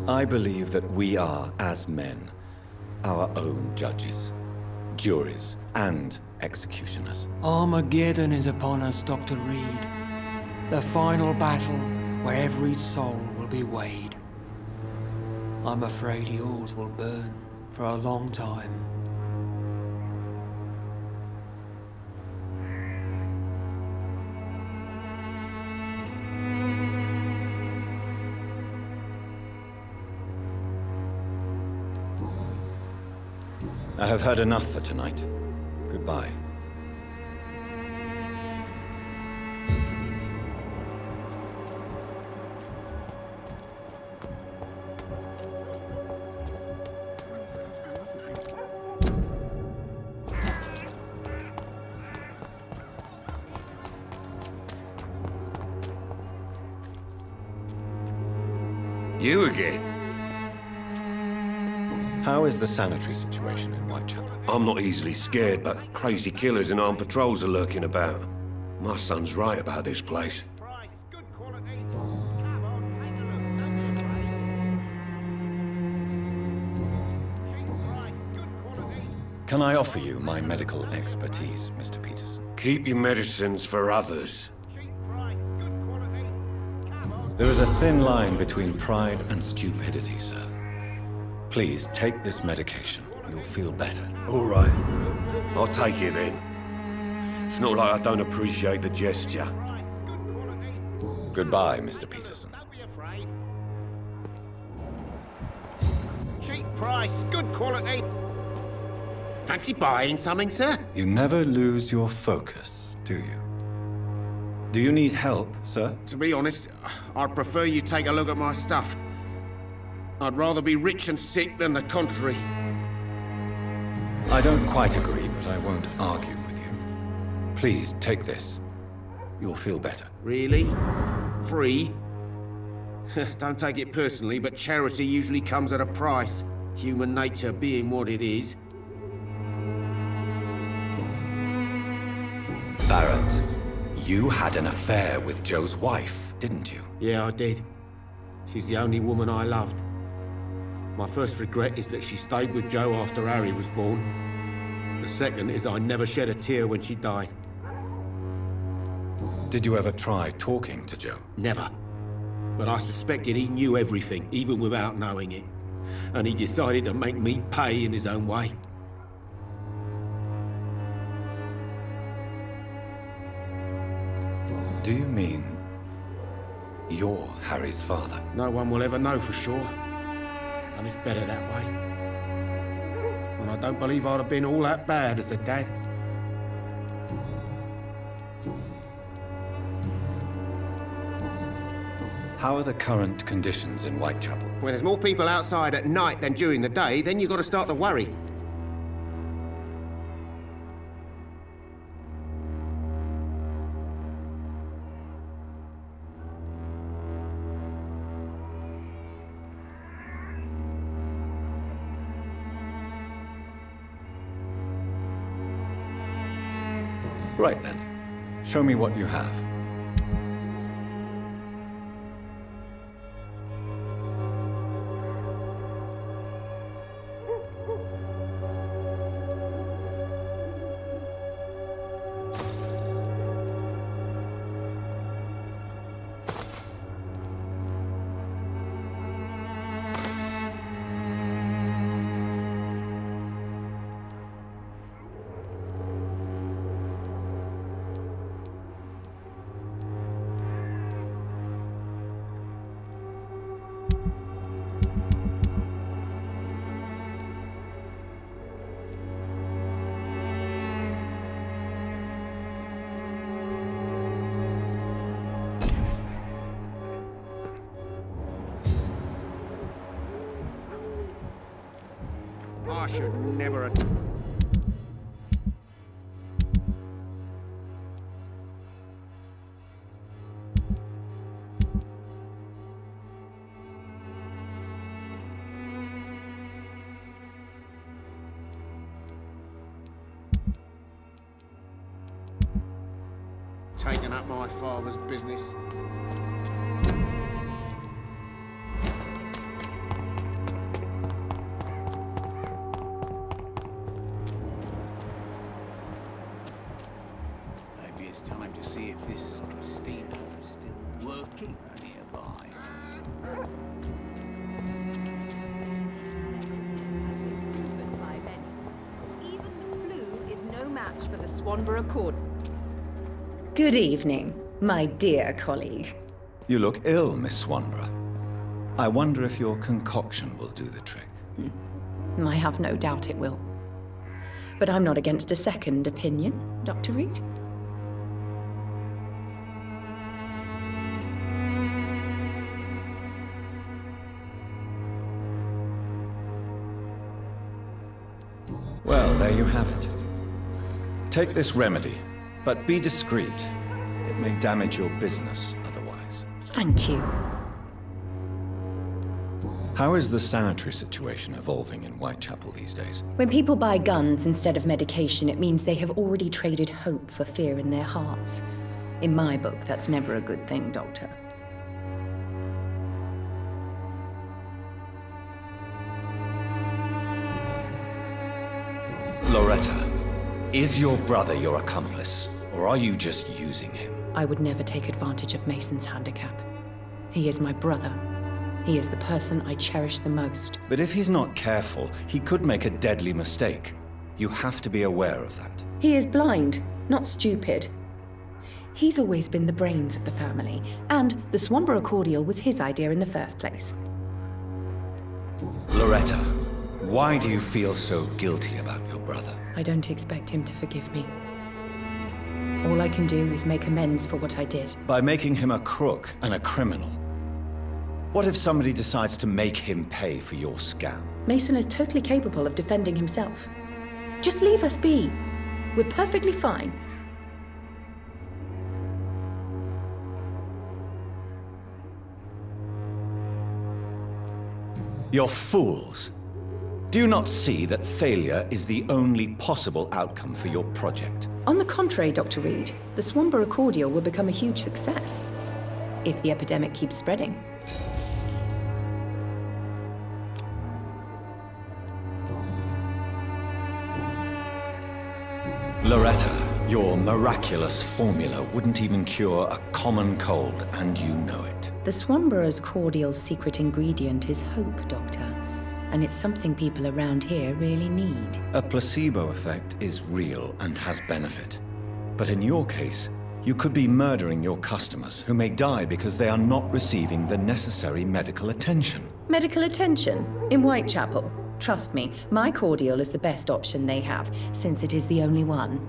I believe that we are, as men, our own judges, juries, and executioners. Armageddon is upon us, Dr. Reid. The final battle where every soul will be weighed. I'm afraid yours will burn for a long time. I have heard enough for tonight. Goodbye. You again? How is the sanitary situation in Whitechapel? I'm not easily scared, but crazy killers and armed patrols are lurking about. My son's right about this place. Can I offer you my medical expertise, Mr. Peterson? Keep your medicines for others. There is a thin line between pride and stupidity, sir. Please take this medication. You'll feel better. All right. I'll take it then. It's not like I don't appreciate the gesture. Goodbye, Mr. Peterson. Cheap price, good quality. Fancy buying something, sir? You never lose your focus, do you? Do you need help, sir? To be honest, I'd prefer you take a look at my stuff. I'd rather be rich and sick than the contrary. I don't quite agree, but I won't argue with you. Please, take this. You'll feel better. Really? Free? Don't take it personally, but charity usually comes at a price. Human nature being what it is. Barrett, you had an affair with Joe's wife, didn't you? Yeah, I did. She's the only woman I loved. My first regret is that she stayed with Joe after Harry was born. The second is I never shed a tear when she died. Did you ever try talking to Joe? Never. But I suspected he knew everything, even without knowing it. And he decided to make me pay in his own way. Do you mean you're Harry's father? No one will ever know for sure. And it's better that way. And I don't believe I'd have been all that bad as a dad. How are the current conditions in Whitechapel? When there's more people outside at night than during the day, then you've got to start to worry. Right then. Show me what you have. I should never have... taken up my father's business. Maybe it's time to see if this Christina is still working nearby. By then, even the flu is no match for the Swanborough Accord. Good evening, my dear colleague. You look ill, Miss Swanborough. I wonder if your concoction will do the trick. I have no doubt it will. But I'm not against a second opinion, Dr. Reid. Well, there you have it. Take this remedy, but be discreet. It may damage your business otherwise. Thank you. How is the sanitary situation evolving in Whitechapel these days? When people buy guns instead of medication, it means they have already traded hope for fear in their hearts. In my book, that's never a good thing, Doctor. Loretta, is your brother your accomplice, or are you just using him? I would never take advantage of Mason's handicap. He is my brother. He is the person I cherish the most. But if he's not careful, he could make a deadly mistake. You have to be aware of that. He is blind, not stupid. He's always been the brains of the family, and the Swanborough cordial was his idea in the first place. Loretta, why do you feel so guilty about your brother? I don't expect him to forgive me. All I can do is make amends for what I did. By making him a crook and a criminal. What if somebody decides to make him pay for your scam? Mason is totally capable of defending himself. Just leave us be. We're perfectly fine. You're fools. Do you not see that failure is the only possible outcome for your project? On the contrary, Dr. Reid, the Swanborough cordial will become a huge success if the epidemic keeps spreading. Loretta, your miraculous formula wouldn't even cure a common cold, and you know it. The Swanborough's cordial's secret ingredient is hope, Doctor. And it's something people around here really need. A placebo effect is real and has benefit. But in your case, you could be murdering your customers who may die because they are not receiving the necessary medical attention. Medical attention? In Whitechapel? Trust me, my cordial is the best option they have, since it is the only one.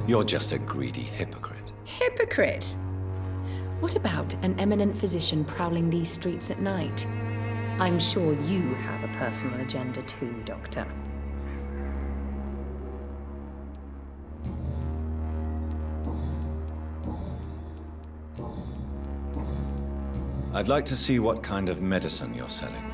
You're just a greedy hypocrite. Hypocrite! What about an eminent physician prowling these streets at night? I'm sure you have a personal agenda too, Doctor. I'd like to see what kind of medicine you're selling.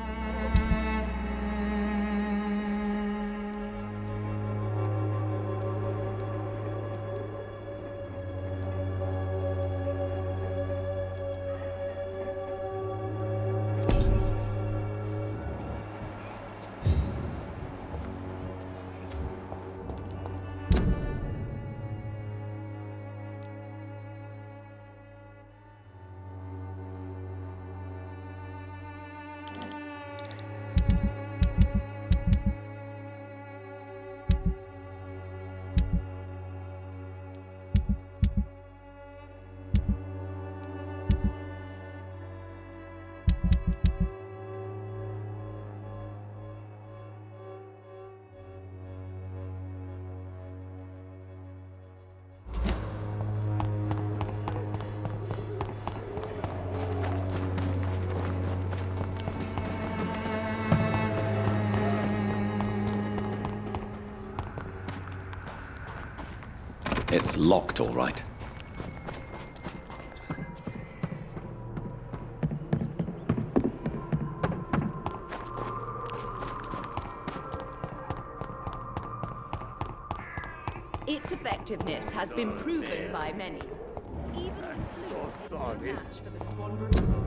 It's locked, all right. Its effectiveness has been proven by many. Even the flu is no match for the squadron.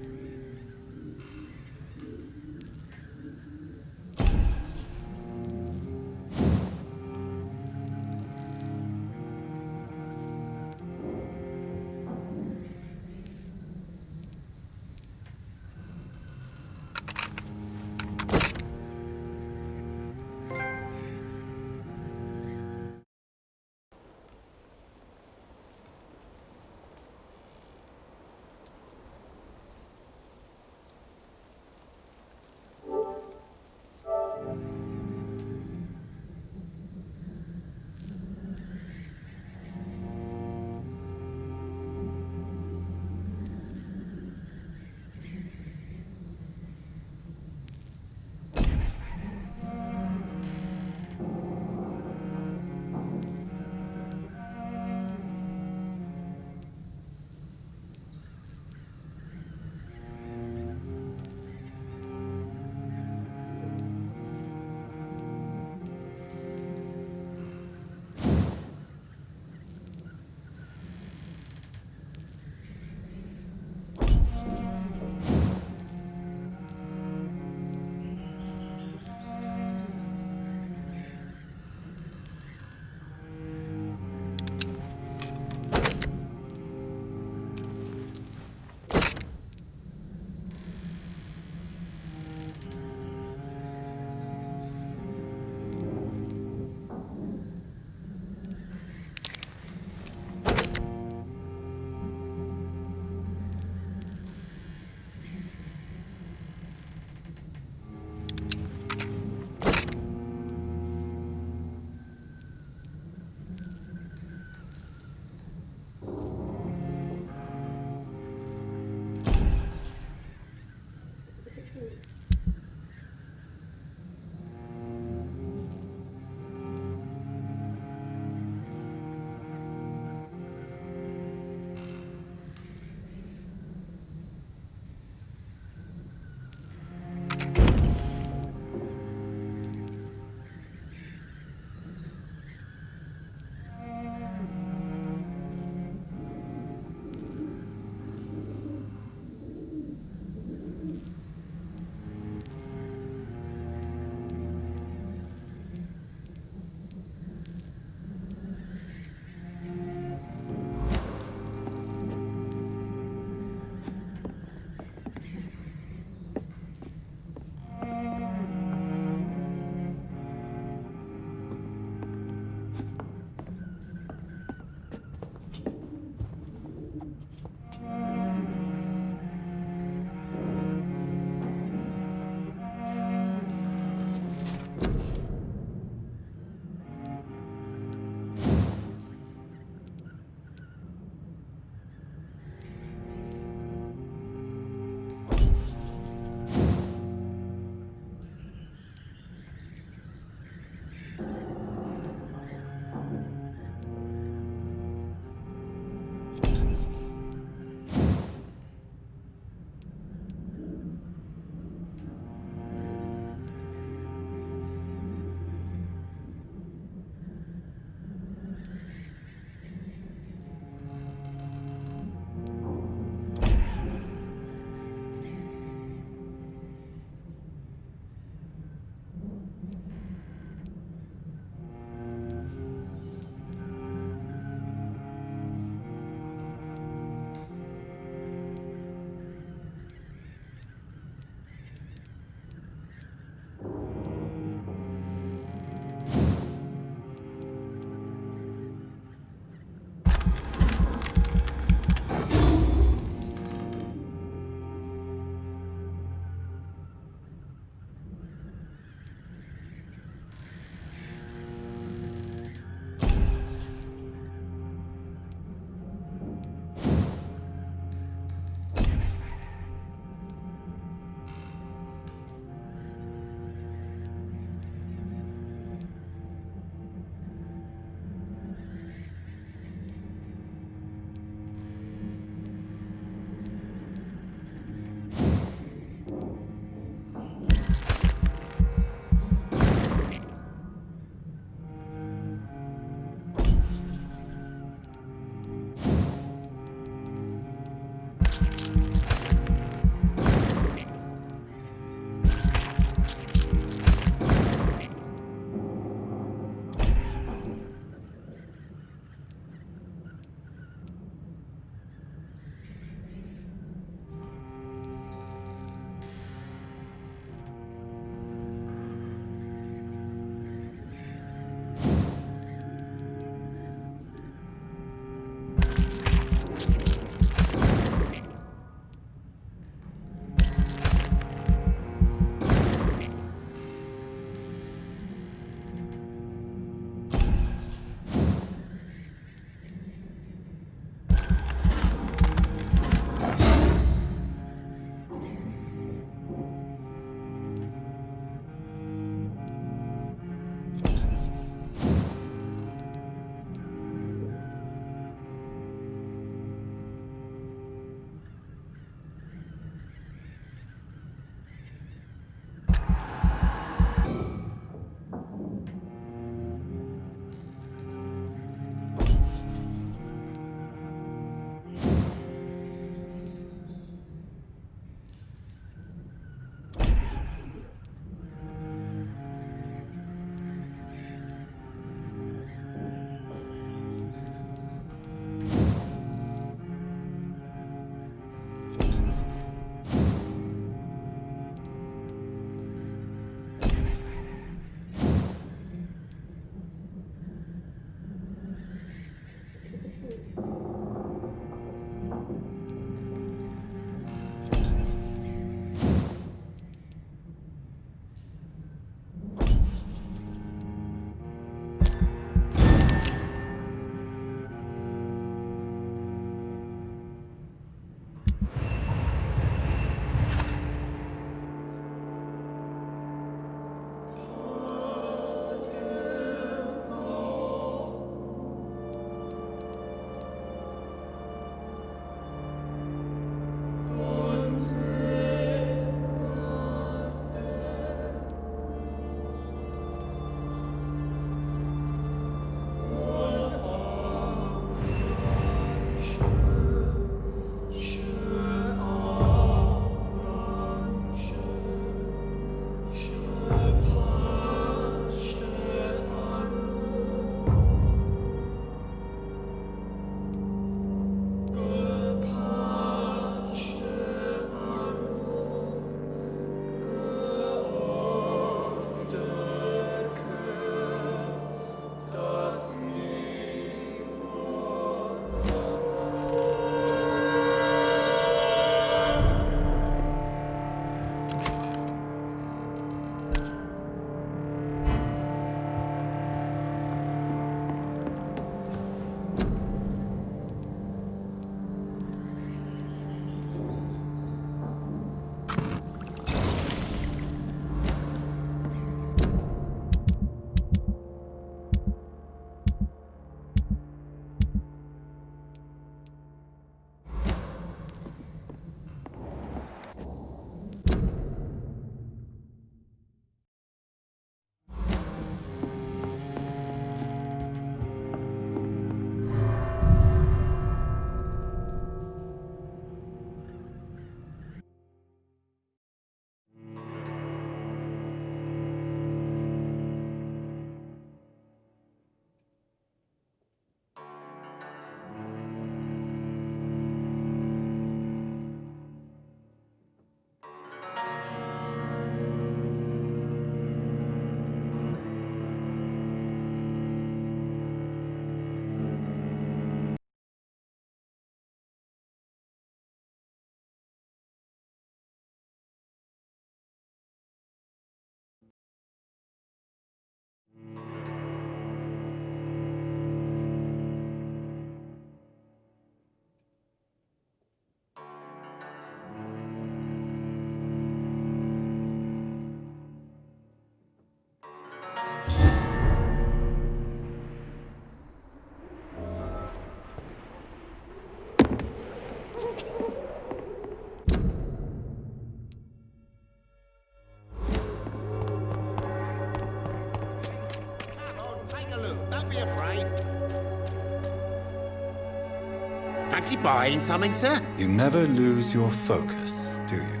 Fancy buying something, sir? You never lose your focus, do you?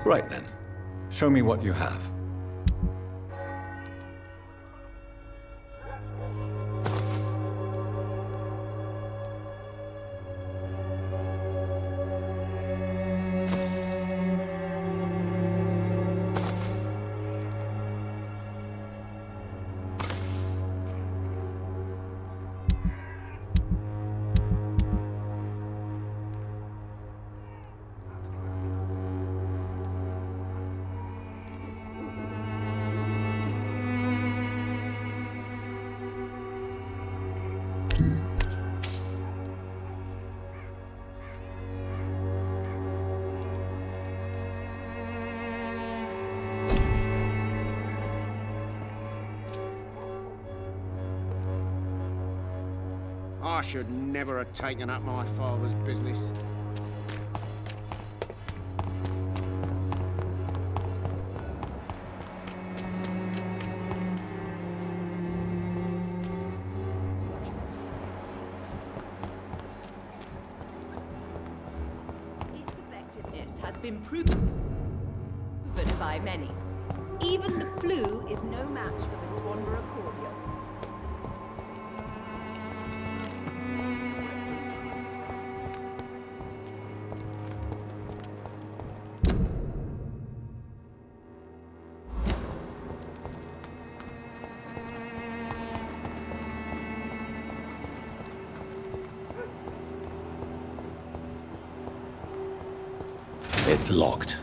Right then. Show me what you have. I should never have taken up my father's business. Its effectiveness has been proven by many. Even the flu is no match for the Swanborough cordial. It's locked.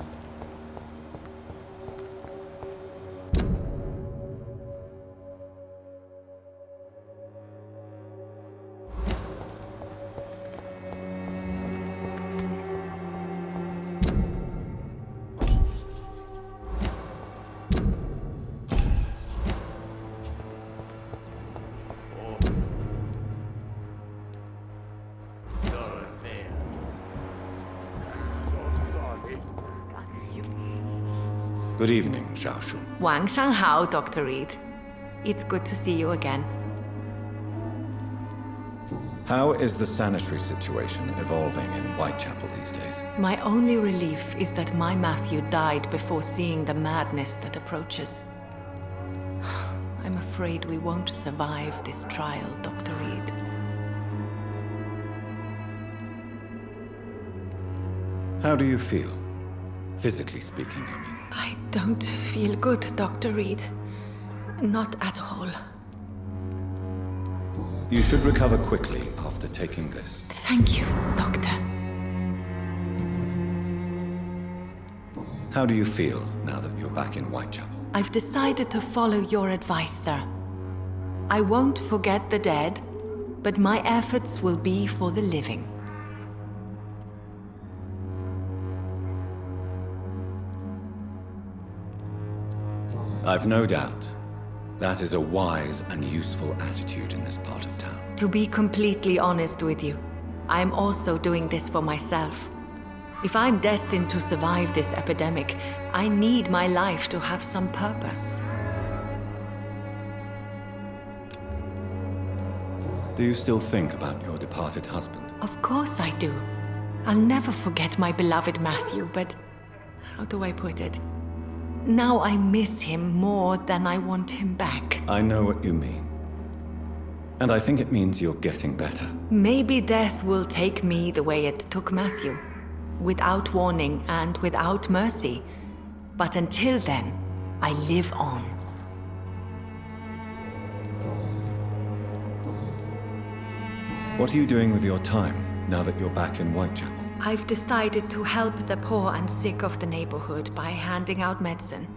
Good evening, Zhao Shun. 晚上好, Dr. Reid. It's good to see you again. How is the sanitary situation evolving in Whitechapel these days? My only relief is that my Matthew died before seeing the madness that approaches. I'm afraid we won't survive this trial, Dr. Reid. How do you feel? Physically speaking, I mean. I don't feel good, Dr. Reid. Not at all. You should recover quickly after taking this. Thank you, Doctor. How do you feel now that you're back in Whitechapel? I've decided to follow your advice, sir. I won't forget the dead, but my efforts will be for the living. I've no doubt. That is a wise and useful attitude in this part of town. To be completely honest with you, I am also doing this for myself. If I'm destined to survive this epidemic, I need my life to have some purpose. Do you still think about your departed husband? Of course I do. I'll never forget my beloved Matthew, but how do I put it? Now I miss him more than I want him back. I know what you mean. And I think it means you're getting better. Maybe death will take me the way it took Matthew. Without warning and without mercy. But until then, I live on. What are you doing with your time now that you're back in Whitechapel? I've decided to help the poor and sick of the neighborhood by handing out medicine.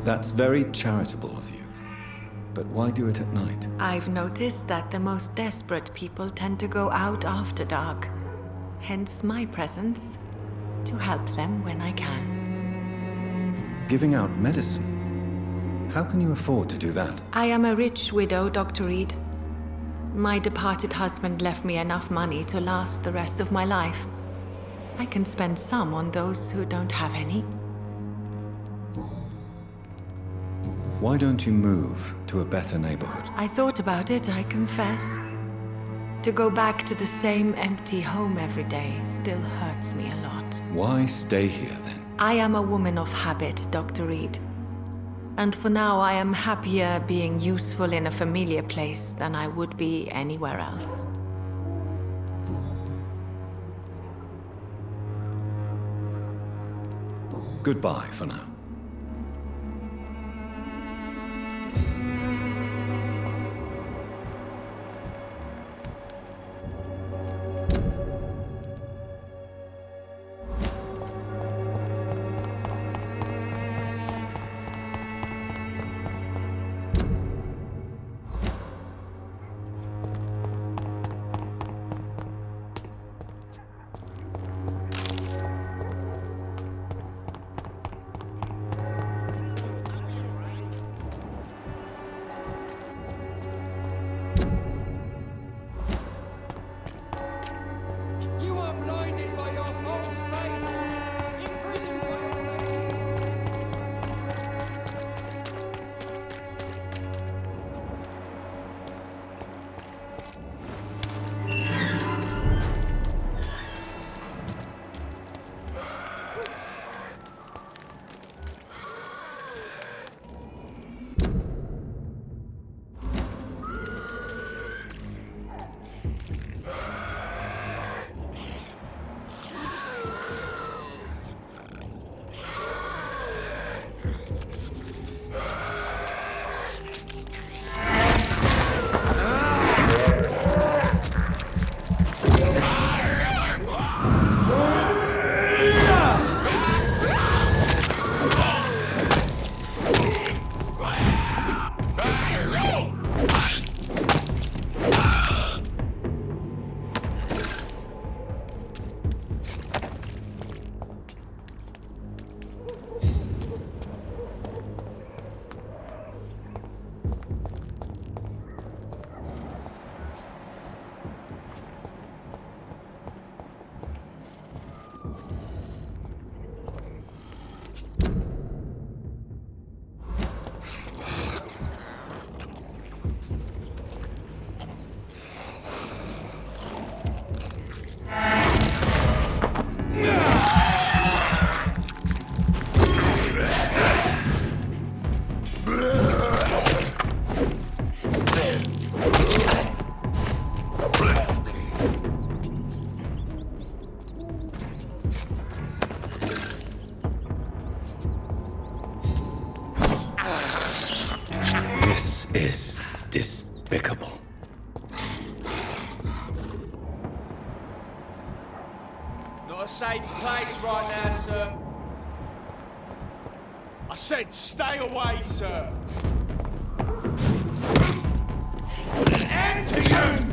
That's very charitable of you. But why do it at night? I've noticed that the most desperate people tend to go out after dark. Hence my presence, to help them when I can. Giving out medicine? How can you afford to do that? I am a rich widow, Dr. Reid. My departed husband left me enough money to last the rest of my life. I can spend some on those who don't have any. Why don't you move to a better neighborhood? I thought about it, I confess. To go back to the same empty home every day still hurts me a lot. Why stay here then? I am a woman of habit, Dr. Reid. And for now, I am happier being useful in a familiar place than I would be anywhere else. Goodbye for now. You are blinded by your false faith, imprisoned by your This is despicable. Not a safe place right now, sir. I said stay away, sir. Put an end to you!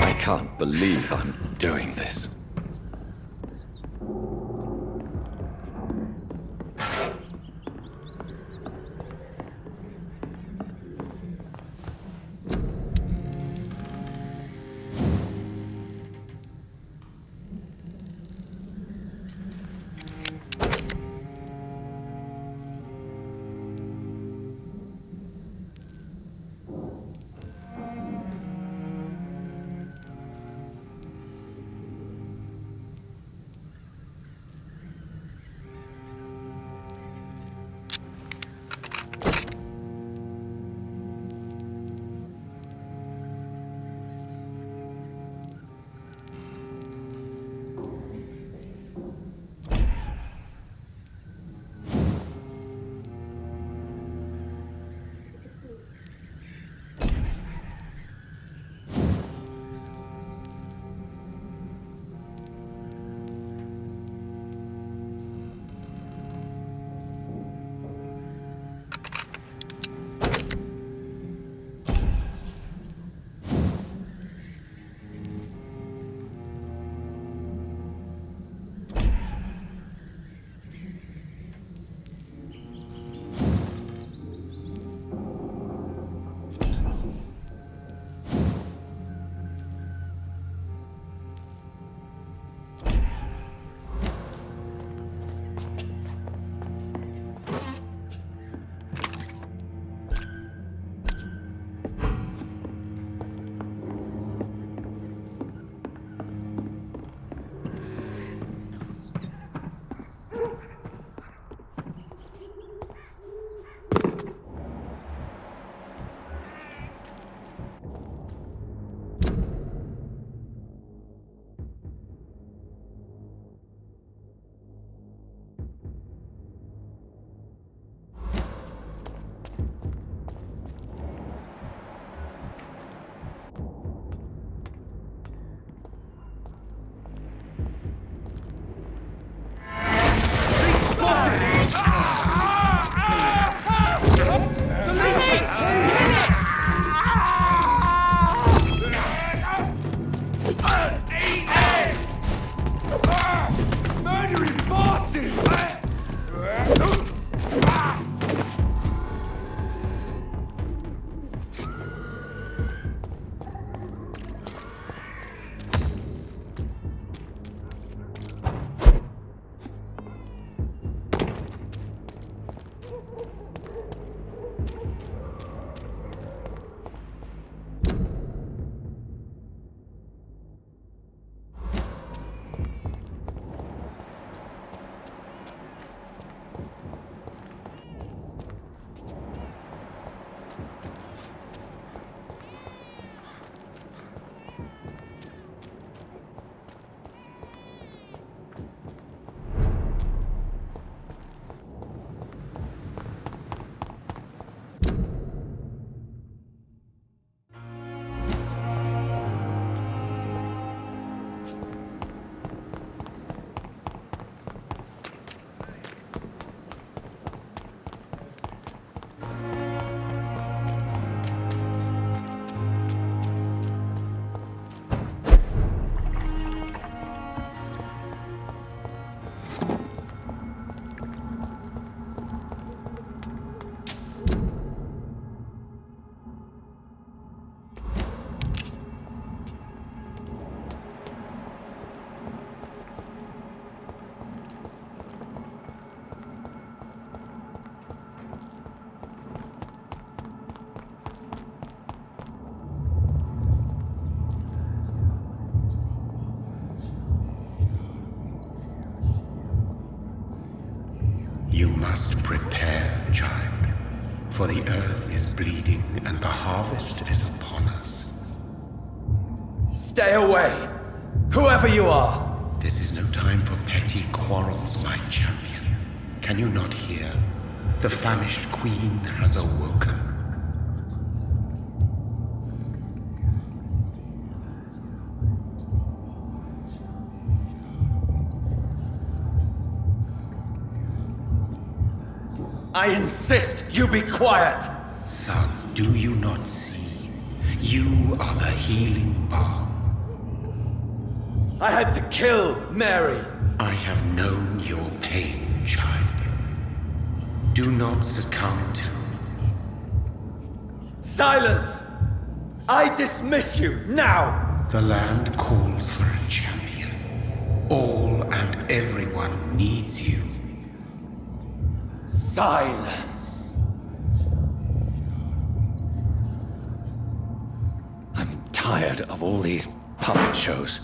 I can't believe I'm doing this. must prepare, child. For the earth is bleeding and the harvest is upon us. Stay away! Whoever you are! This is no time for petty quarrels, my champion. Can you not hear? The famished queen has awoken. I insist you be quiet! Son, do you not see? You are the healing balm. I had to kill Mary! I have known your pain, child. Do not succumb to... Silence! I dismiss you, now! The land calls for a champion. All and everyone needs you. Silence! I'm tired of all these puppet shows.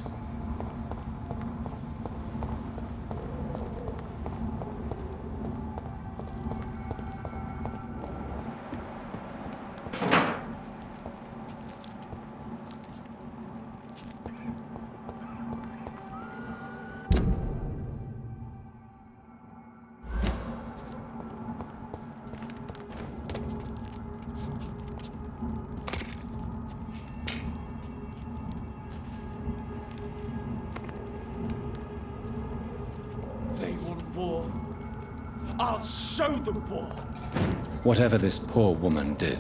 War. I'll show them war. Whatever this poor woman did,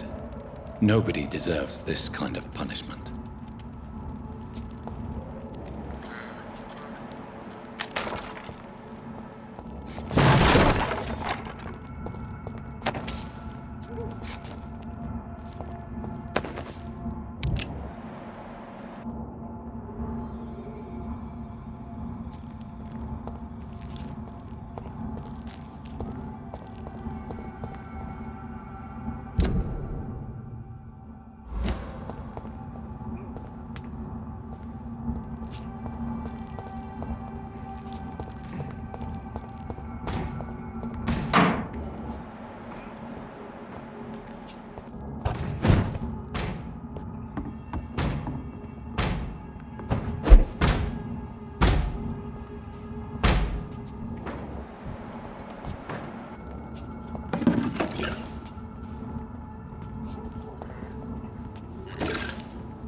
nobody deserves this kind of punishment.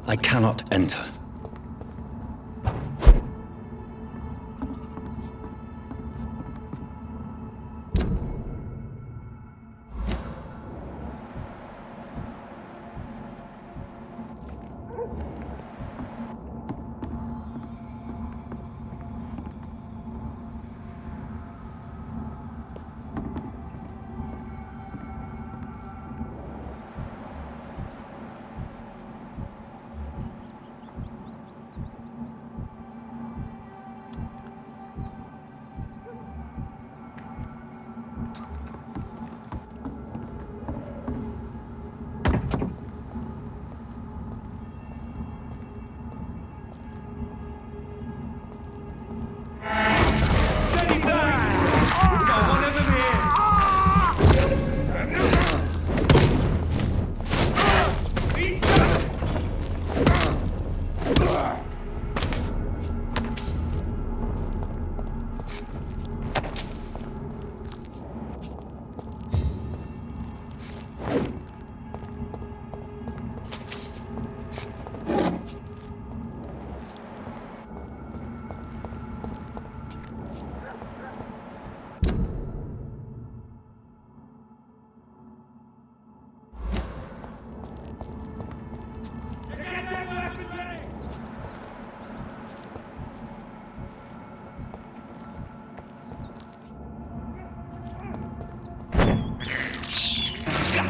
I cannot enter.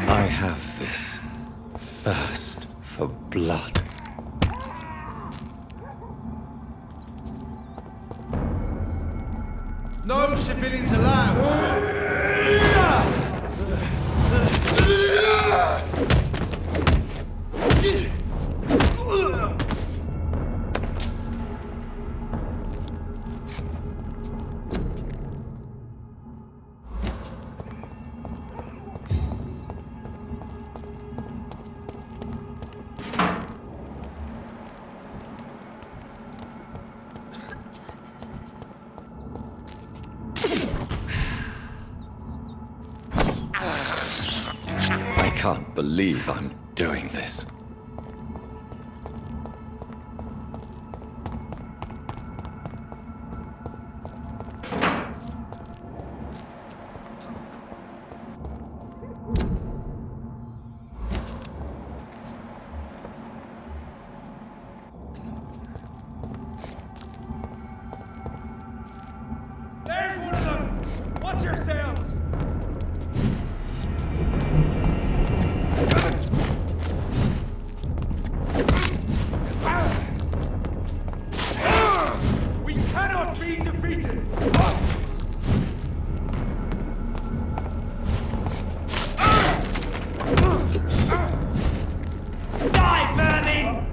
I have this thirst for blood. No civilians allowed! can't believe I'm doing this. There's one of them! Watch yourselves! We cannot be defeated! Die, vermin!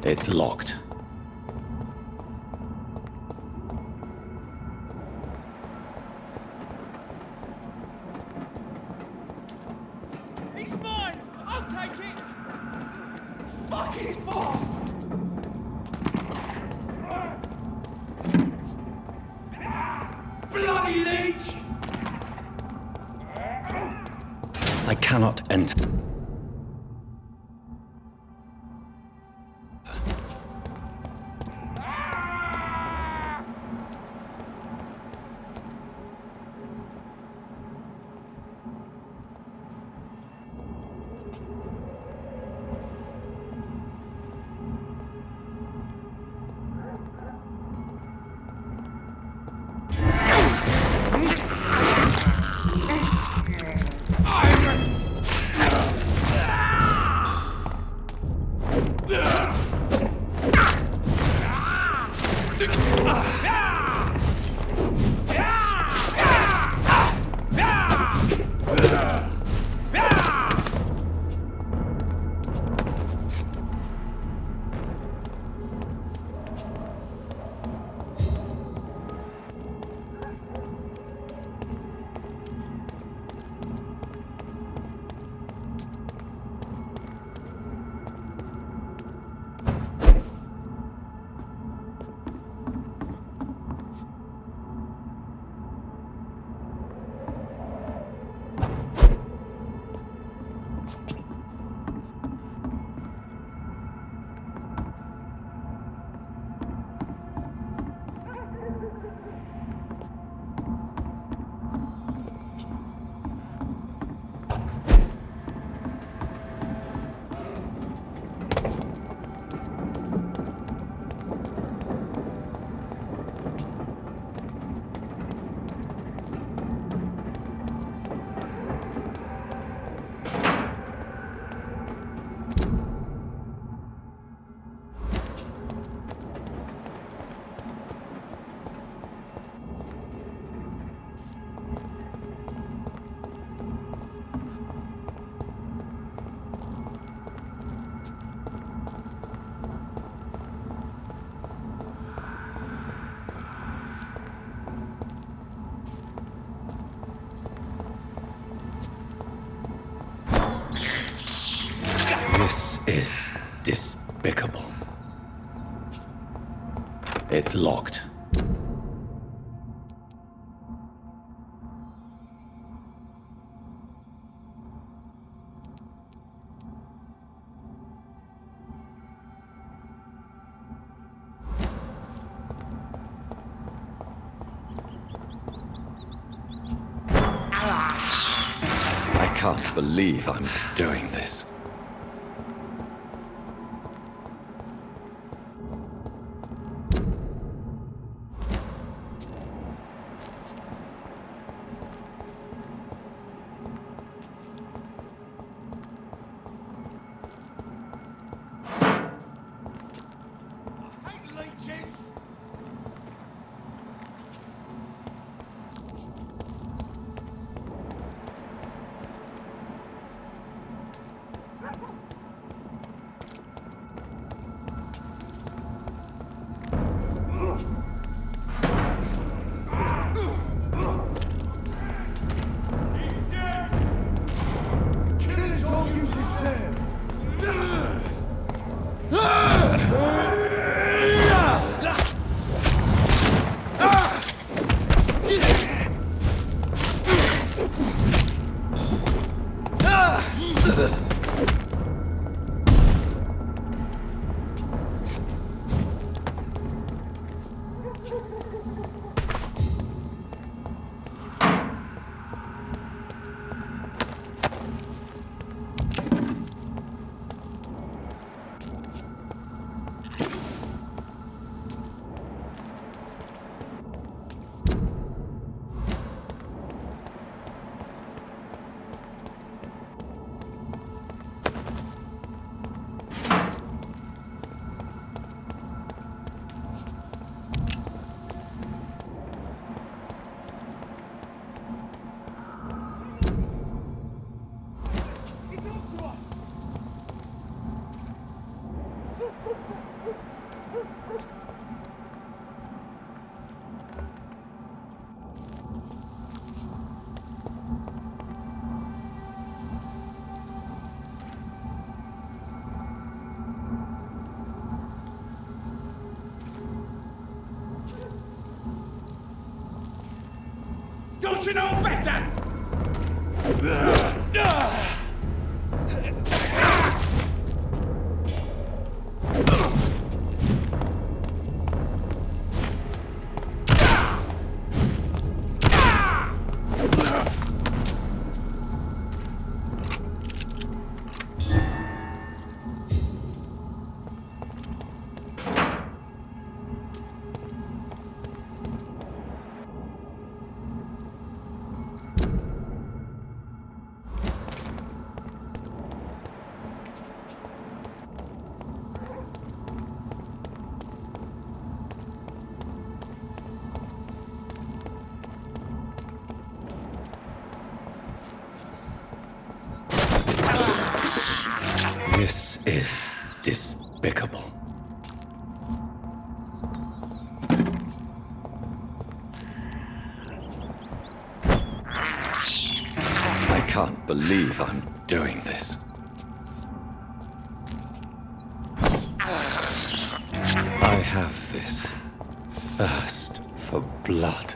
It's locked. He's mine! I'll take it! Fuck his boss! Bloody leech! I cannot enter. locked. I can't believe I'm doing this. Don't you know better? This is despicable. I can't believe I'm doing this. I have this thirst for blood.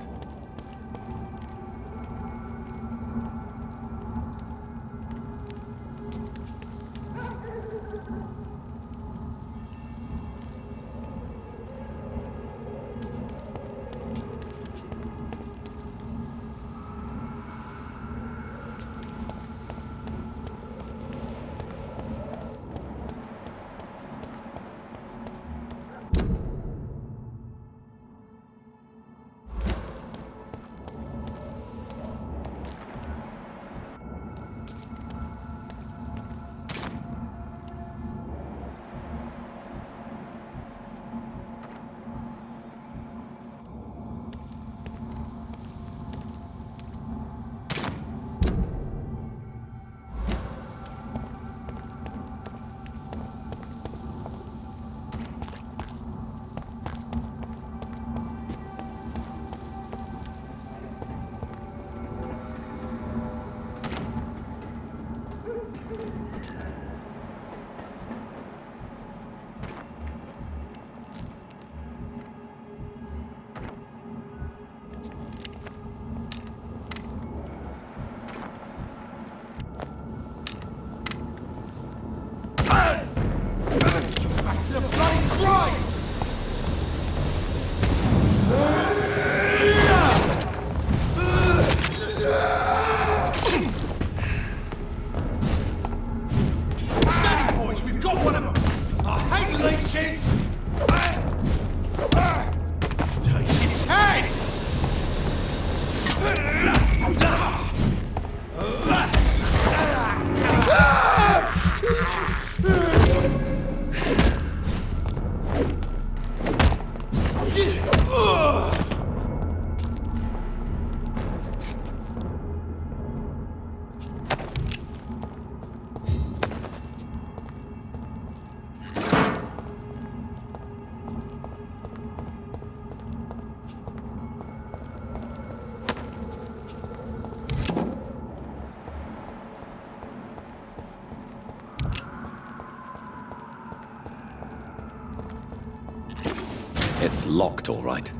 locked, all right.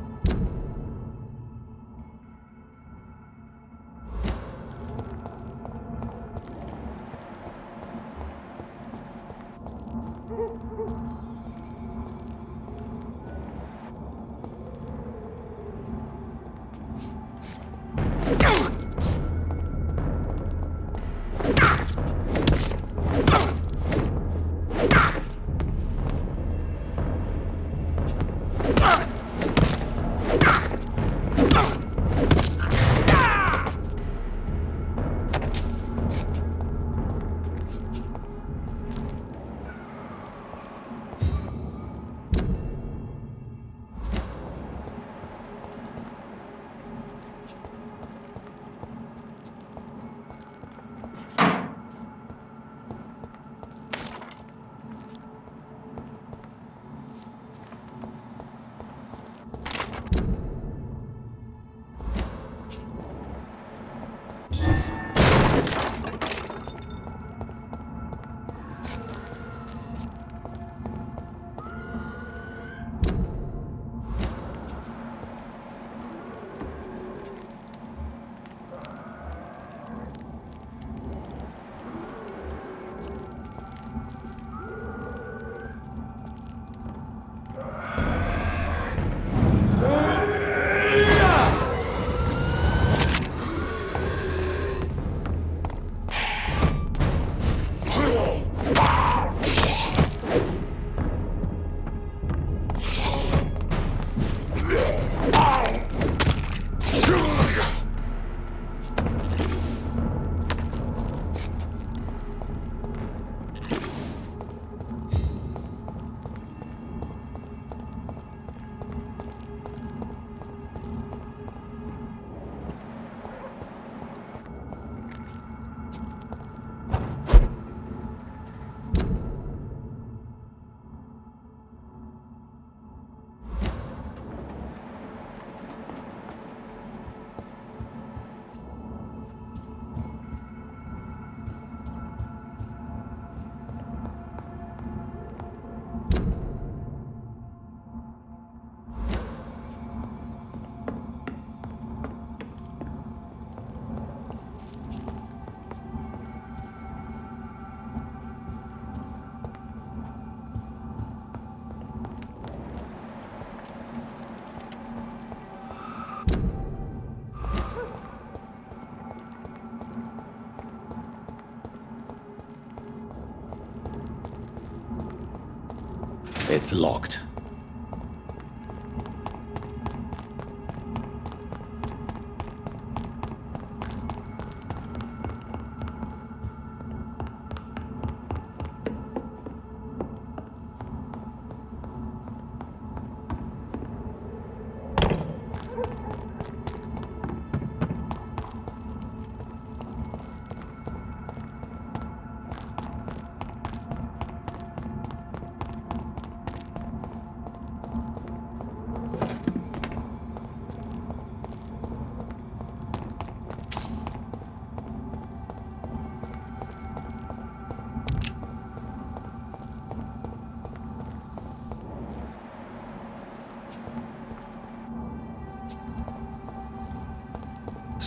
It's locked.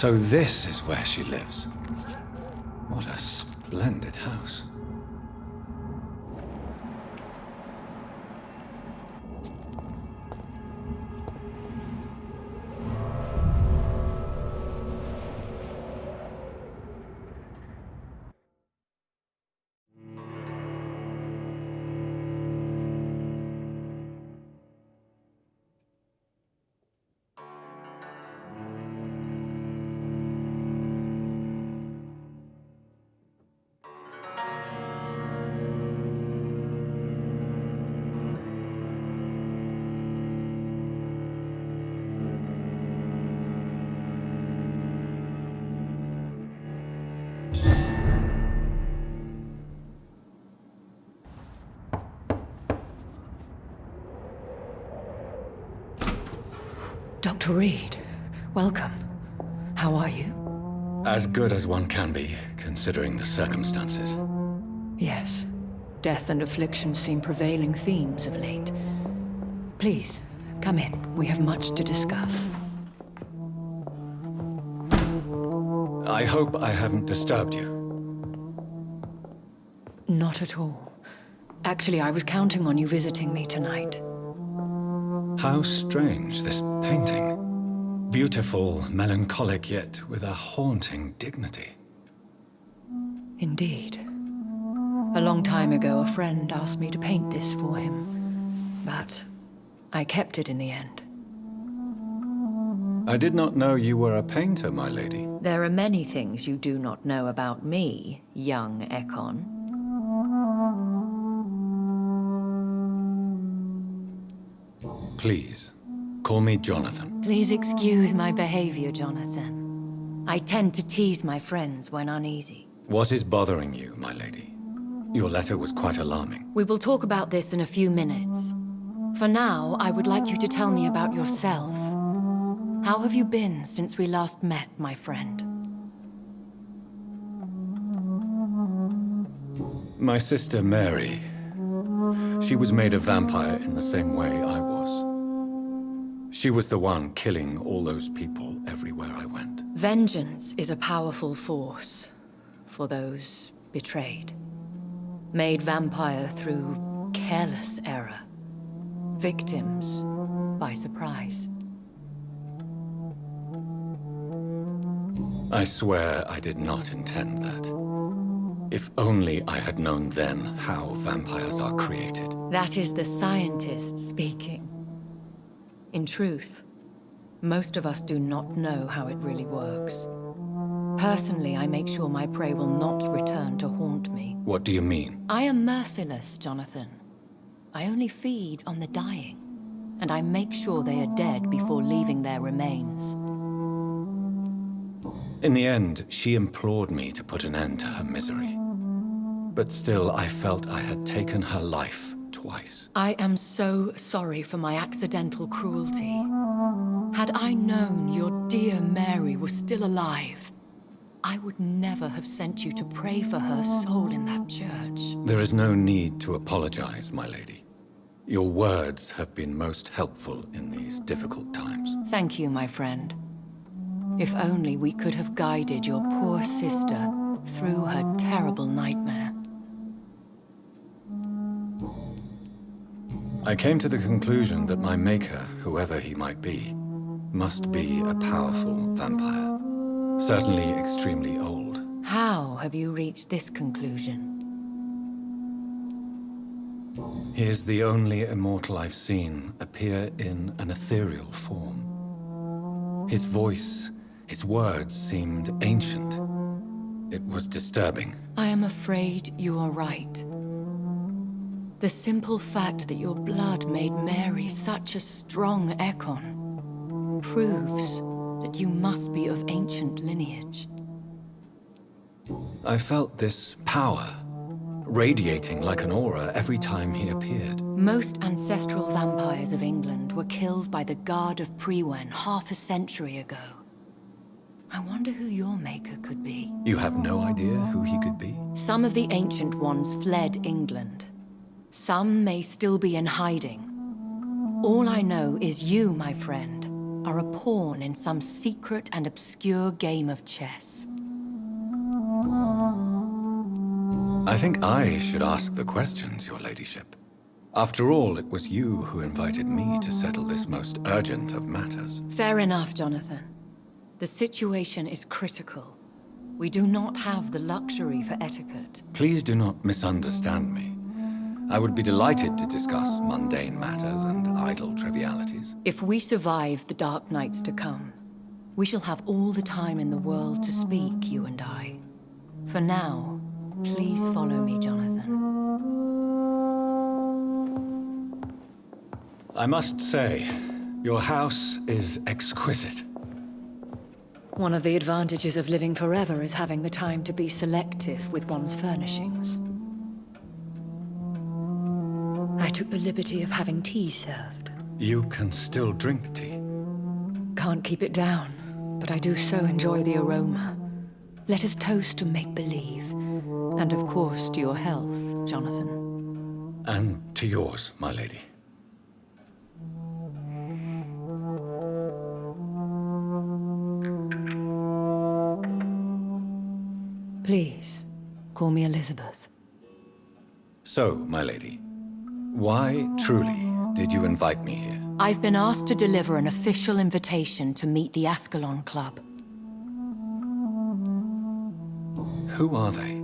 So this is where she lives. What a splendid house. Dr. Reid, welcome. How are you? As good as one can be, considering the circumstances. Yes. Death and affliction seem prevailing themes of late. Please, Come in. We have much to discuss. I hope I haven't disturbed you. Not at all. Actually, I was counting on you visiting me tonight. How strange, this painting. Beautiful, melancholic, yet with a haunting dignity. Indeed. A long time ago, a friend asked me to paint this for him, but I kept it in the end. I did not know you were a painter, my lady. There are many things you do not know about me, young Ekon. Please, call me Jonathan. Please excuse my behavior, Jonathan. I tend to tease my friends when uneasy. What is bothering you, my lady? Your letter was quite alarming. We will talk about this in a few minutes. For now, I would like you to tell me about yourself. How have you been since we last met, my friend? My sister Mary. She was made a vampire in the same way I was. She was the one killing all those people everywhere I went. Vengeance is a powerful force for those betrayed. Made vampire through careless error. Victims by surprise. I swear I did not intend that. If only I had known then how vampires are created. That is the scientist speaking. In truth, most of us do not know how it really works. Personally, I make sure my prey will not return to haunt me. What do you mean? I am merciless, Jonathan. I only feed on the dying, and I make sure they are dead before leaving their remains. In the end, she implored me to put an end to her misery. But still, I felt I had taken her life twice. I am so sorry for my accidental cruelty. Had I known your dear Mary was still alive, I would never have sent you to pray for her soul in that church. There is no need to apologize, my lady. Your words have been most helpful in these difficult times. Thank you, my friend. If only we could have guided your poor sister through her terrible nightmare. I came to the conclusion that my maker, whoever he might be, must be a powerful vampire. Certainly extremely old. How have you reached this conclusion? He is the only immortal I've seen appear in an ethereal form. His voice, his words seemed ancient. It was disturbing. I am afraid you are right. The simple fact that your blood made Mary such a strong Ekon proves that you must be of ancient lineage. I felt this power, radiating like an aura every time he appeared. Most ancestral vampires of England were killed by the Guard of Priwen half a century ago. I wonder who your maker could be. You have no idea who he could be? Some of the ancient ones fled England. Some may still be in hiding. All I know is you, my friend, are a pawn in some secret and obscure game of chess. I think I should ask the questions, your ladyship. After all, it was you who invited me to settle this most urgent of matters. Fair enough, Jonathan. The situation is critical. We do not have the luxury for etiquette. Please do not misunderstand me. I would be delighted to discuss mundane matters and idle trivialities. If we survive the dark nights to come, we shall have all the time in the world to speak, you and I. For now, please follow me, Jonathan. I must say, your house is exquisite. One of the advantages of living forever is having the time to be selective with one's furnishings. I took the liberty of having tea served. You can still drink tea. Can't keep it down, but I do so enjoy the aroma. Let us toast to make-believe. And of course to your health, Jonathan. And to yours, my lady. Please, call me Elizabeth. So, my lady, why, truly, did you invite me here? I've been asked to deliver an official invitation to meet the Ascalon Club. Who are they?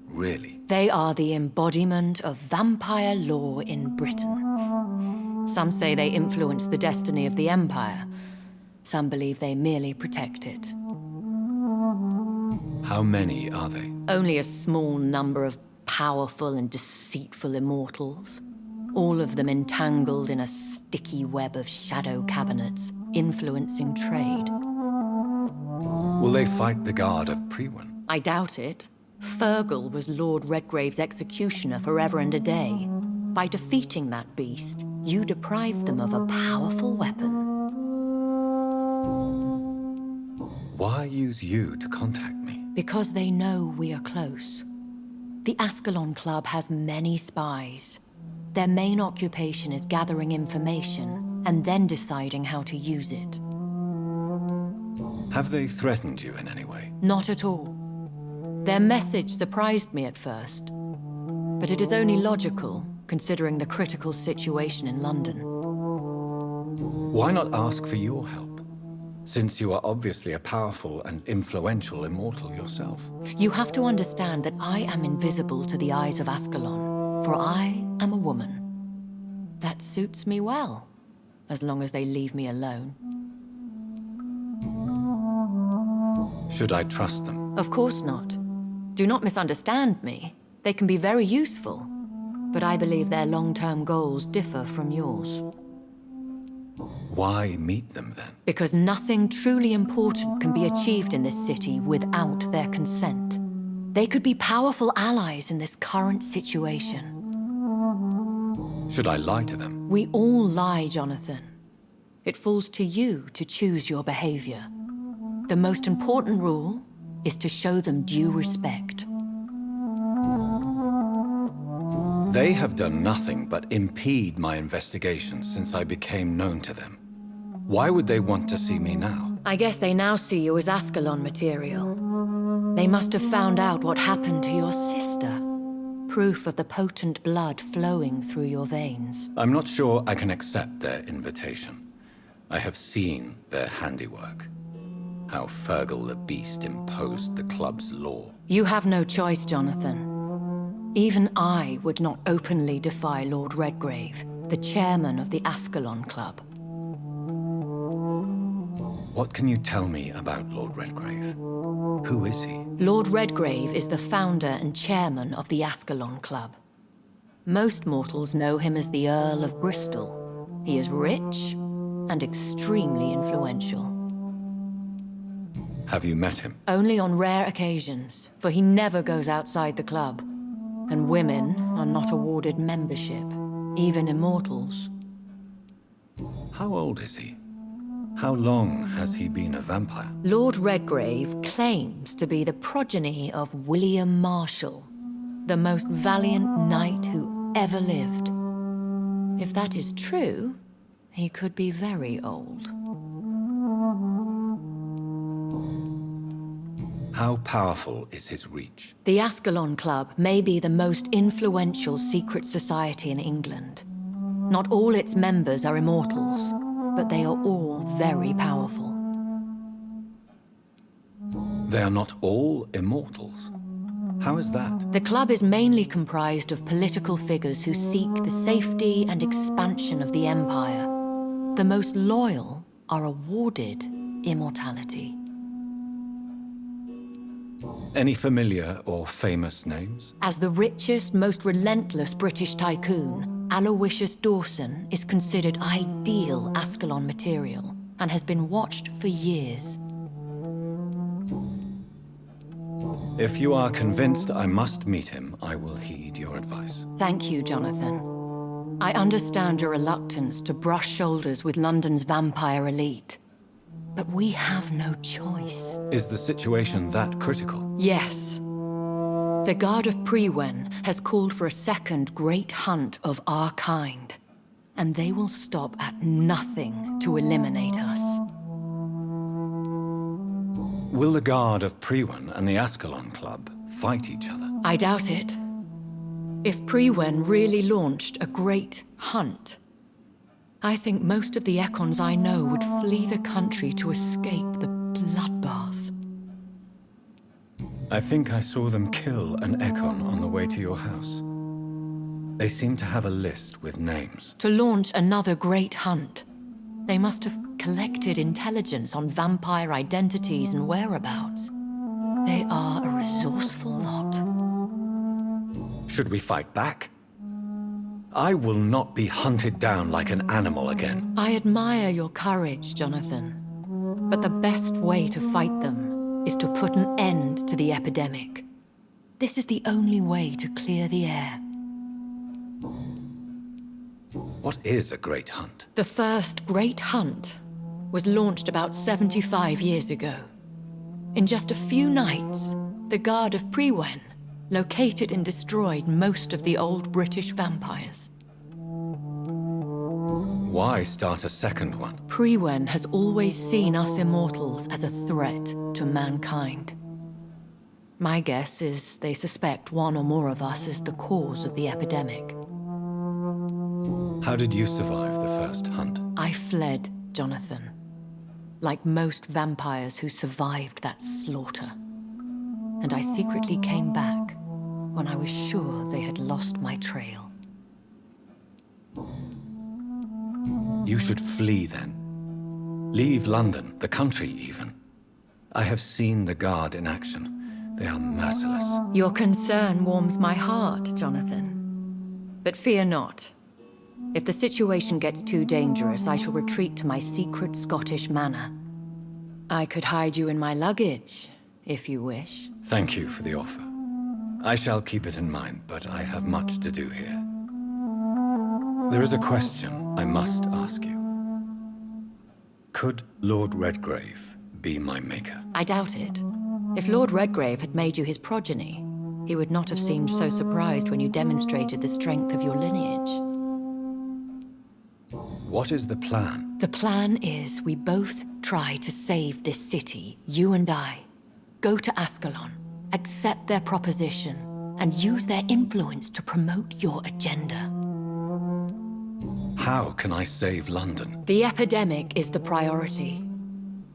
Really? They are the embodiment of vampire law in Britain. Some say they influence the destiny of the Empire. Some believe they merely protect it. How many are they? Only a small number of powerful and deceitful immortals. All of them entangled in a sticky web of shadow cabinets, influencing trade. Will they fight the guard of Priwen? I doubt it. Fergal was Lord Redgrave's executioner forever and a day. By defeating that beast, you deprived them of a powerful weapon. Why use you to contact me? Because they know we are close. The Ascalon Club has many spies. Their main occupation is gathering information and then deciding how to use it. Have they threatened you in any way? Not at all. Their message surprised me at first, but it is only logical, considering the critical situation in London. Why not ask for your help, since you are obviously a powerful and influential immortal yourself? You have to understand that I am invisible to the eyes of Ascalon, for I am a woman. That suits me well, as long as they leave me alone. Should I trust them? Of course not. Do not misunderstand me. They can be very useful, but I believe their long-term goals differ from yours. Why meet them then? Because nothing truly important can be achieved in this city without their consent. They could be powerful allies in this current situation. Should I lie to them? We all lie, Jonathan. It falls to you to choose your behavior. The most important rule is to show them due respect. They have done nothing but impede my investigations since I became known to them. Why would they want to see me now? I guess they now see you as Ascalon material. They must have found out what happened to your sister. Proof of the potent blood flowing through your veins. I'm not sure I can accept their invitation. I have seen their handiwork. How Fergal the Beast imposed the club's law. You have no choice, Jonathan. Even I would not openly defy Lord Redgrave, the chairman of the Ascalon Club. What can you tell me about Lord Redgrave? Who is he? Lord Redgrave is the founder and chairman of the Ascalon Club. Most mortals know him as the Earl of Bristol. He is rich and extremely influential. Have you met him? Only on rare occasions, for he never goes outside the club. And women are not awarded membership, even immortals. How old is he? How long has he been a vampire? Lord Redgrave claims to be the progeny of William Marshall, the most valiant knight who ever lived. If that is true, he could be very old. How powerful is his reach? The Ascalon Club may be the most influential secret society in England. Not all its members are immortals, but they are all very powerful. They are not all immortals. How is that? The club is mainly comprised of political figures who seek the safety and expansion of the Empire. The most loyal are awarded immortality. Any familiar or famous names? As the richest, most relentless British tycoon, Aloysius Dawson is considered ideal Ascalon material and has been watched for years. If you are convinced I must meet him, I will heed your advice. Thank you, Jonathan. I understand your reluctance to brush shoulders with London's vampire elite. But we have no choice. Is the situation that critical? Yes. The Guard of Priwen has called for a second great hunt of our kind, and they will stop at nothing to eliminate us. Will the Guard of Priwen and the Ascalon Club fight each other? I doubt it. If Priwen really launched a great hunt, I think most of the Ekons I know would flee the country to escape the bloodbath. I think I saw them kill an Ekon on the way to your house. They seem to have a list with names. To launch another great hunt, they must have collected intelligence on vampire identities and whereabouts. They are a resourceful lot. Should we fight back? I will not be hunted down like an animal again. I admire your courage, Jonathan. But the best way to fight them is to put an end to the epidemic. This is the only way to clear the air. What is a great hunt? The first great hunt was launched about 75 years ago. In just a few nights, the Guard of Priwen located and destroyed most of the old British vampires. Why start a second one? Priwen has always seen us immortals as a threat to mankind. My guess is they suspect one or more of us is the cause of the epidemic. How did you survive the first hunt? I fled, Jonathan. Like most vampires who survived that slaughter. And I secretly came back when I was sure they had lost my trail. You should flee then. Leave London, the country even. I have seen the Guard in action. They are merciless. Your concern warms my heart, Jonathan. But fear not. If the situation gets too dangerous, I shall retreat to my secret Scottish manor. I could hide you in my luggage, if you wish. Thank you for the offer. I shall keep it in mind, but I have much to do here. There is a question I must ask you. Could Lord Redgrave be my maker? I doubt it. If Lord Redgrave had made you his progeny, he would not have seemed so surprised when you demonstrated the strength of your lineage. What is the plan? The plan is we both try to save this city, you and I. Go to Ascalon, accept their proposition, and use their influence to promote your agenda. How can I save London? The epidemic is the priority.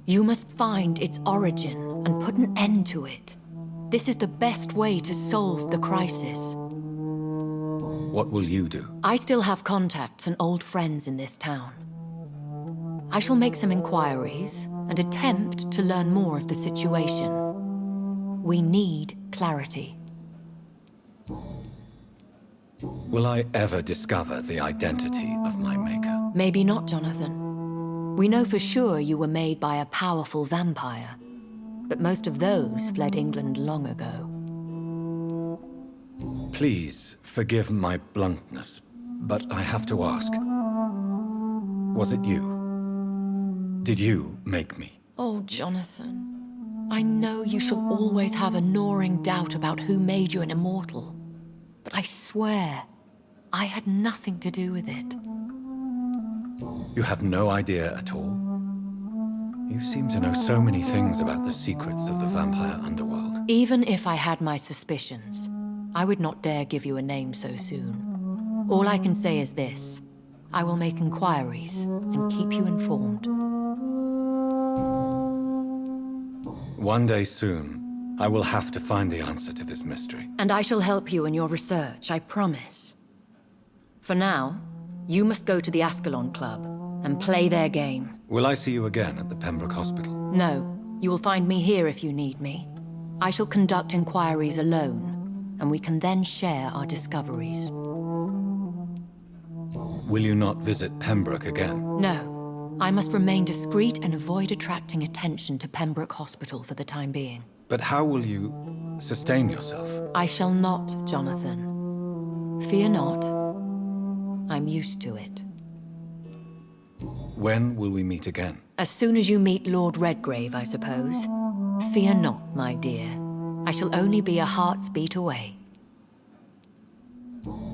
You must find its origin and put an end to it. This is the best way to solve the crisis. What will you do? I still have contacts and old friends in this town. I shall make some inquiries and attempt to learn more of the situation. We need clarity. Will I ever discover the identity of my maker? Maybe not, Jonathan. We know for sure you were made by a powerful vampire, but most of those fled England long ago. Please forgive my bluntness, but I have to ask. Was it you? Did you make me? Oh, Jonathan. I know you shall always have a gnawing doubt about who made you an immortal. But I swear, I had nothing to do with it. You have no idea at all? You seem to know so many things about the secrets of the vampire underworld. Even if I had my suspicions, I would not dare give you a name so soon. All I can say is this. I will make inquiries and keep you informed. One day soon, I will have to find the answer to this mystery. And I shall help you in your research, I promise. For now, you must go to the Ascalon Club and play their game. Will I see you again at the Pembroke Hospital? No, you will find me here if you need me. I shall conduct inquiries alone, and we can then share our discoveries. Will you not visit Pembroke again? No. I must remain discreet and avoid attracting attention to Pembroke Hospital for the time being. But how will you sustain yourself? I shall not, Jonathan. Fear not. I'm used to it. When will we meet again? As soon as you meet Lord Redgrave, I suppose. Fear not, my dear. I shall only be a heart's beat away.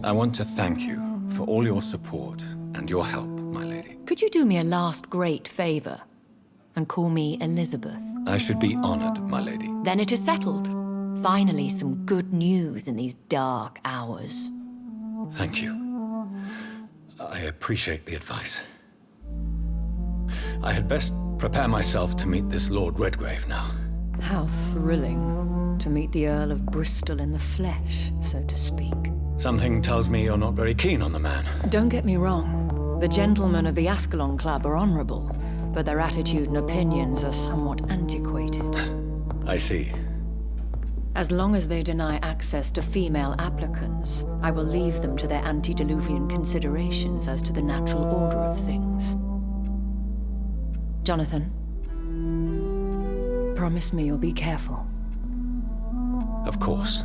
I want to thank you for all your support and your help, my lady. Could you do me a last great favor and call me Elizabeth? I should be honored, my lady. Then it is settled. Finally, some good news in these dark hours. Thank you. I appreciate the advice. I had best prepare myself to meet this Lord Redgrave now. How thrilling to meet the Earl of Bristol in the flesh, so to speak. Something tells me you're not very keen on the man. Don't get me wrong. The gentlemen of the Ascalon Club are honorable, but their attitude and opinions are somewhat antiquated. I see. As long as they deny access to female applicants, I will leave them to their antediluvian considerations as to the natural order of things. Jonathan, promise me you'll be careful. Of course.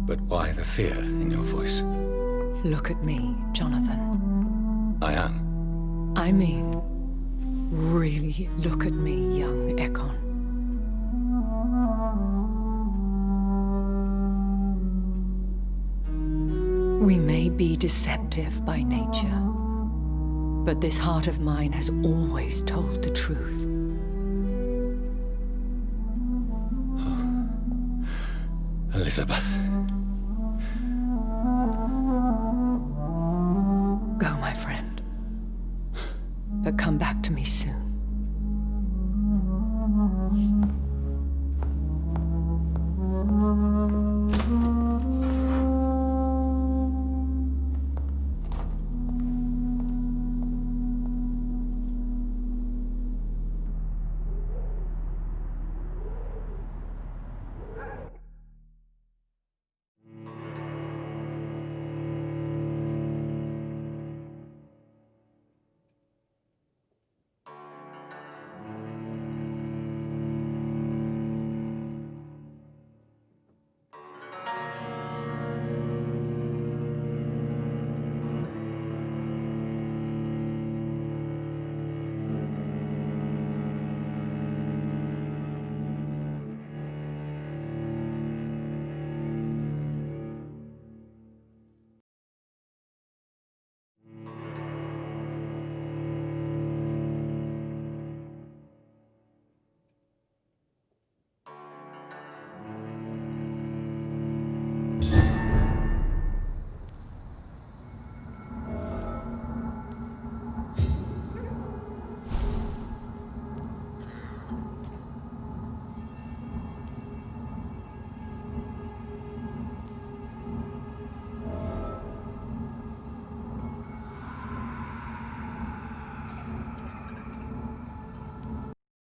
But why the fear in your voice? Look at me, Jonathan. I am. I mean, really look at me, young Ekon. We may be deceptive by nature, but this heart of mine has always told the truth. Elizabeth.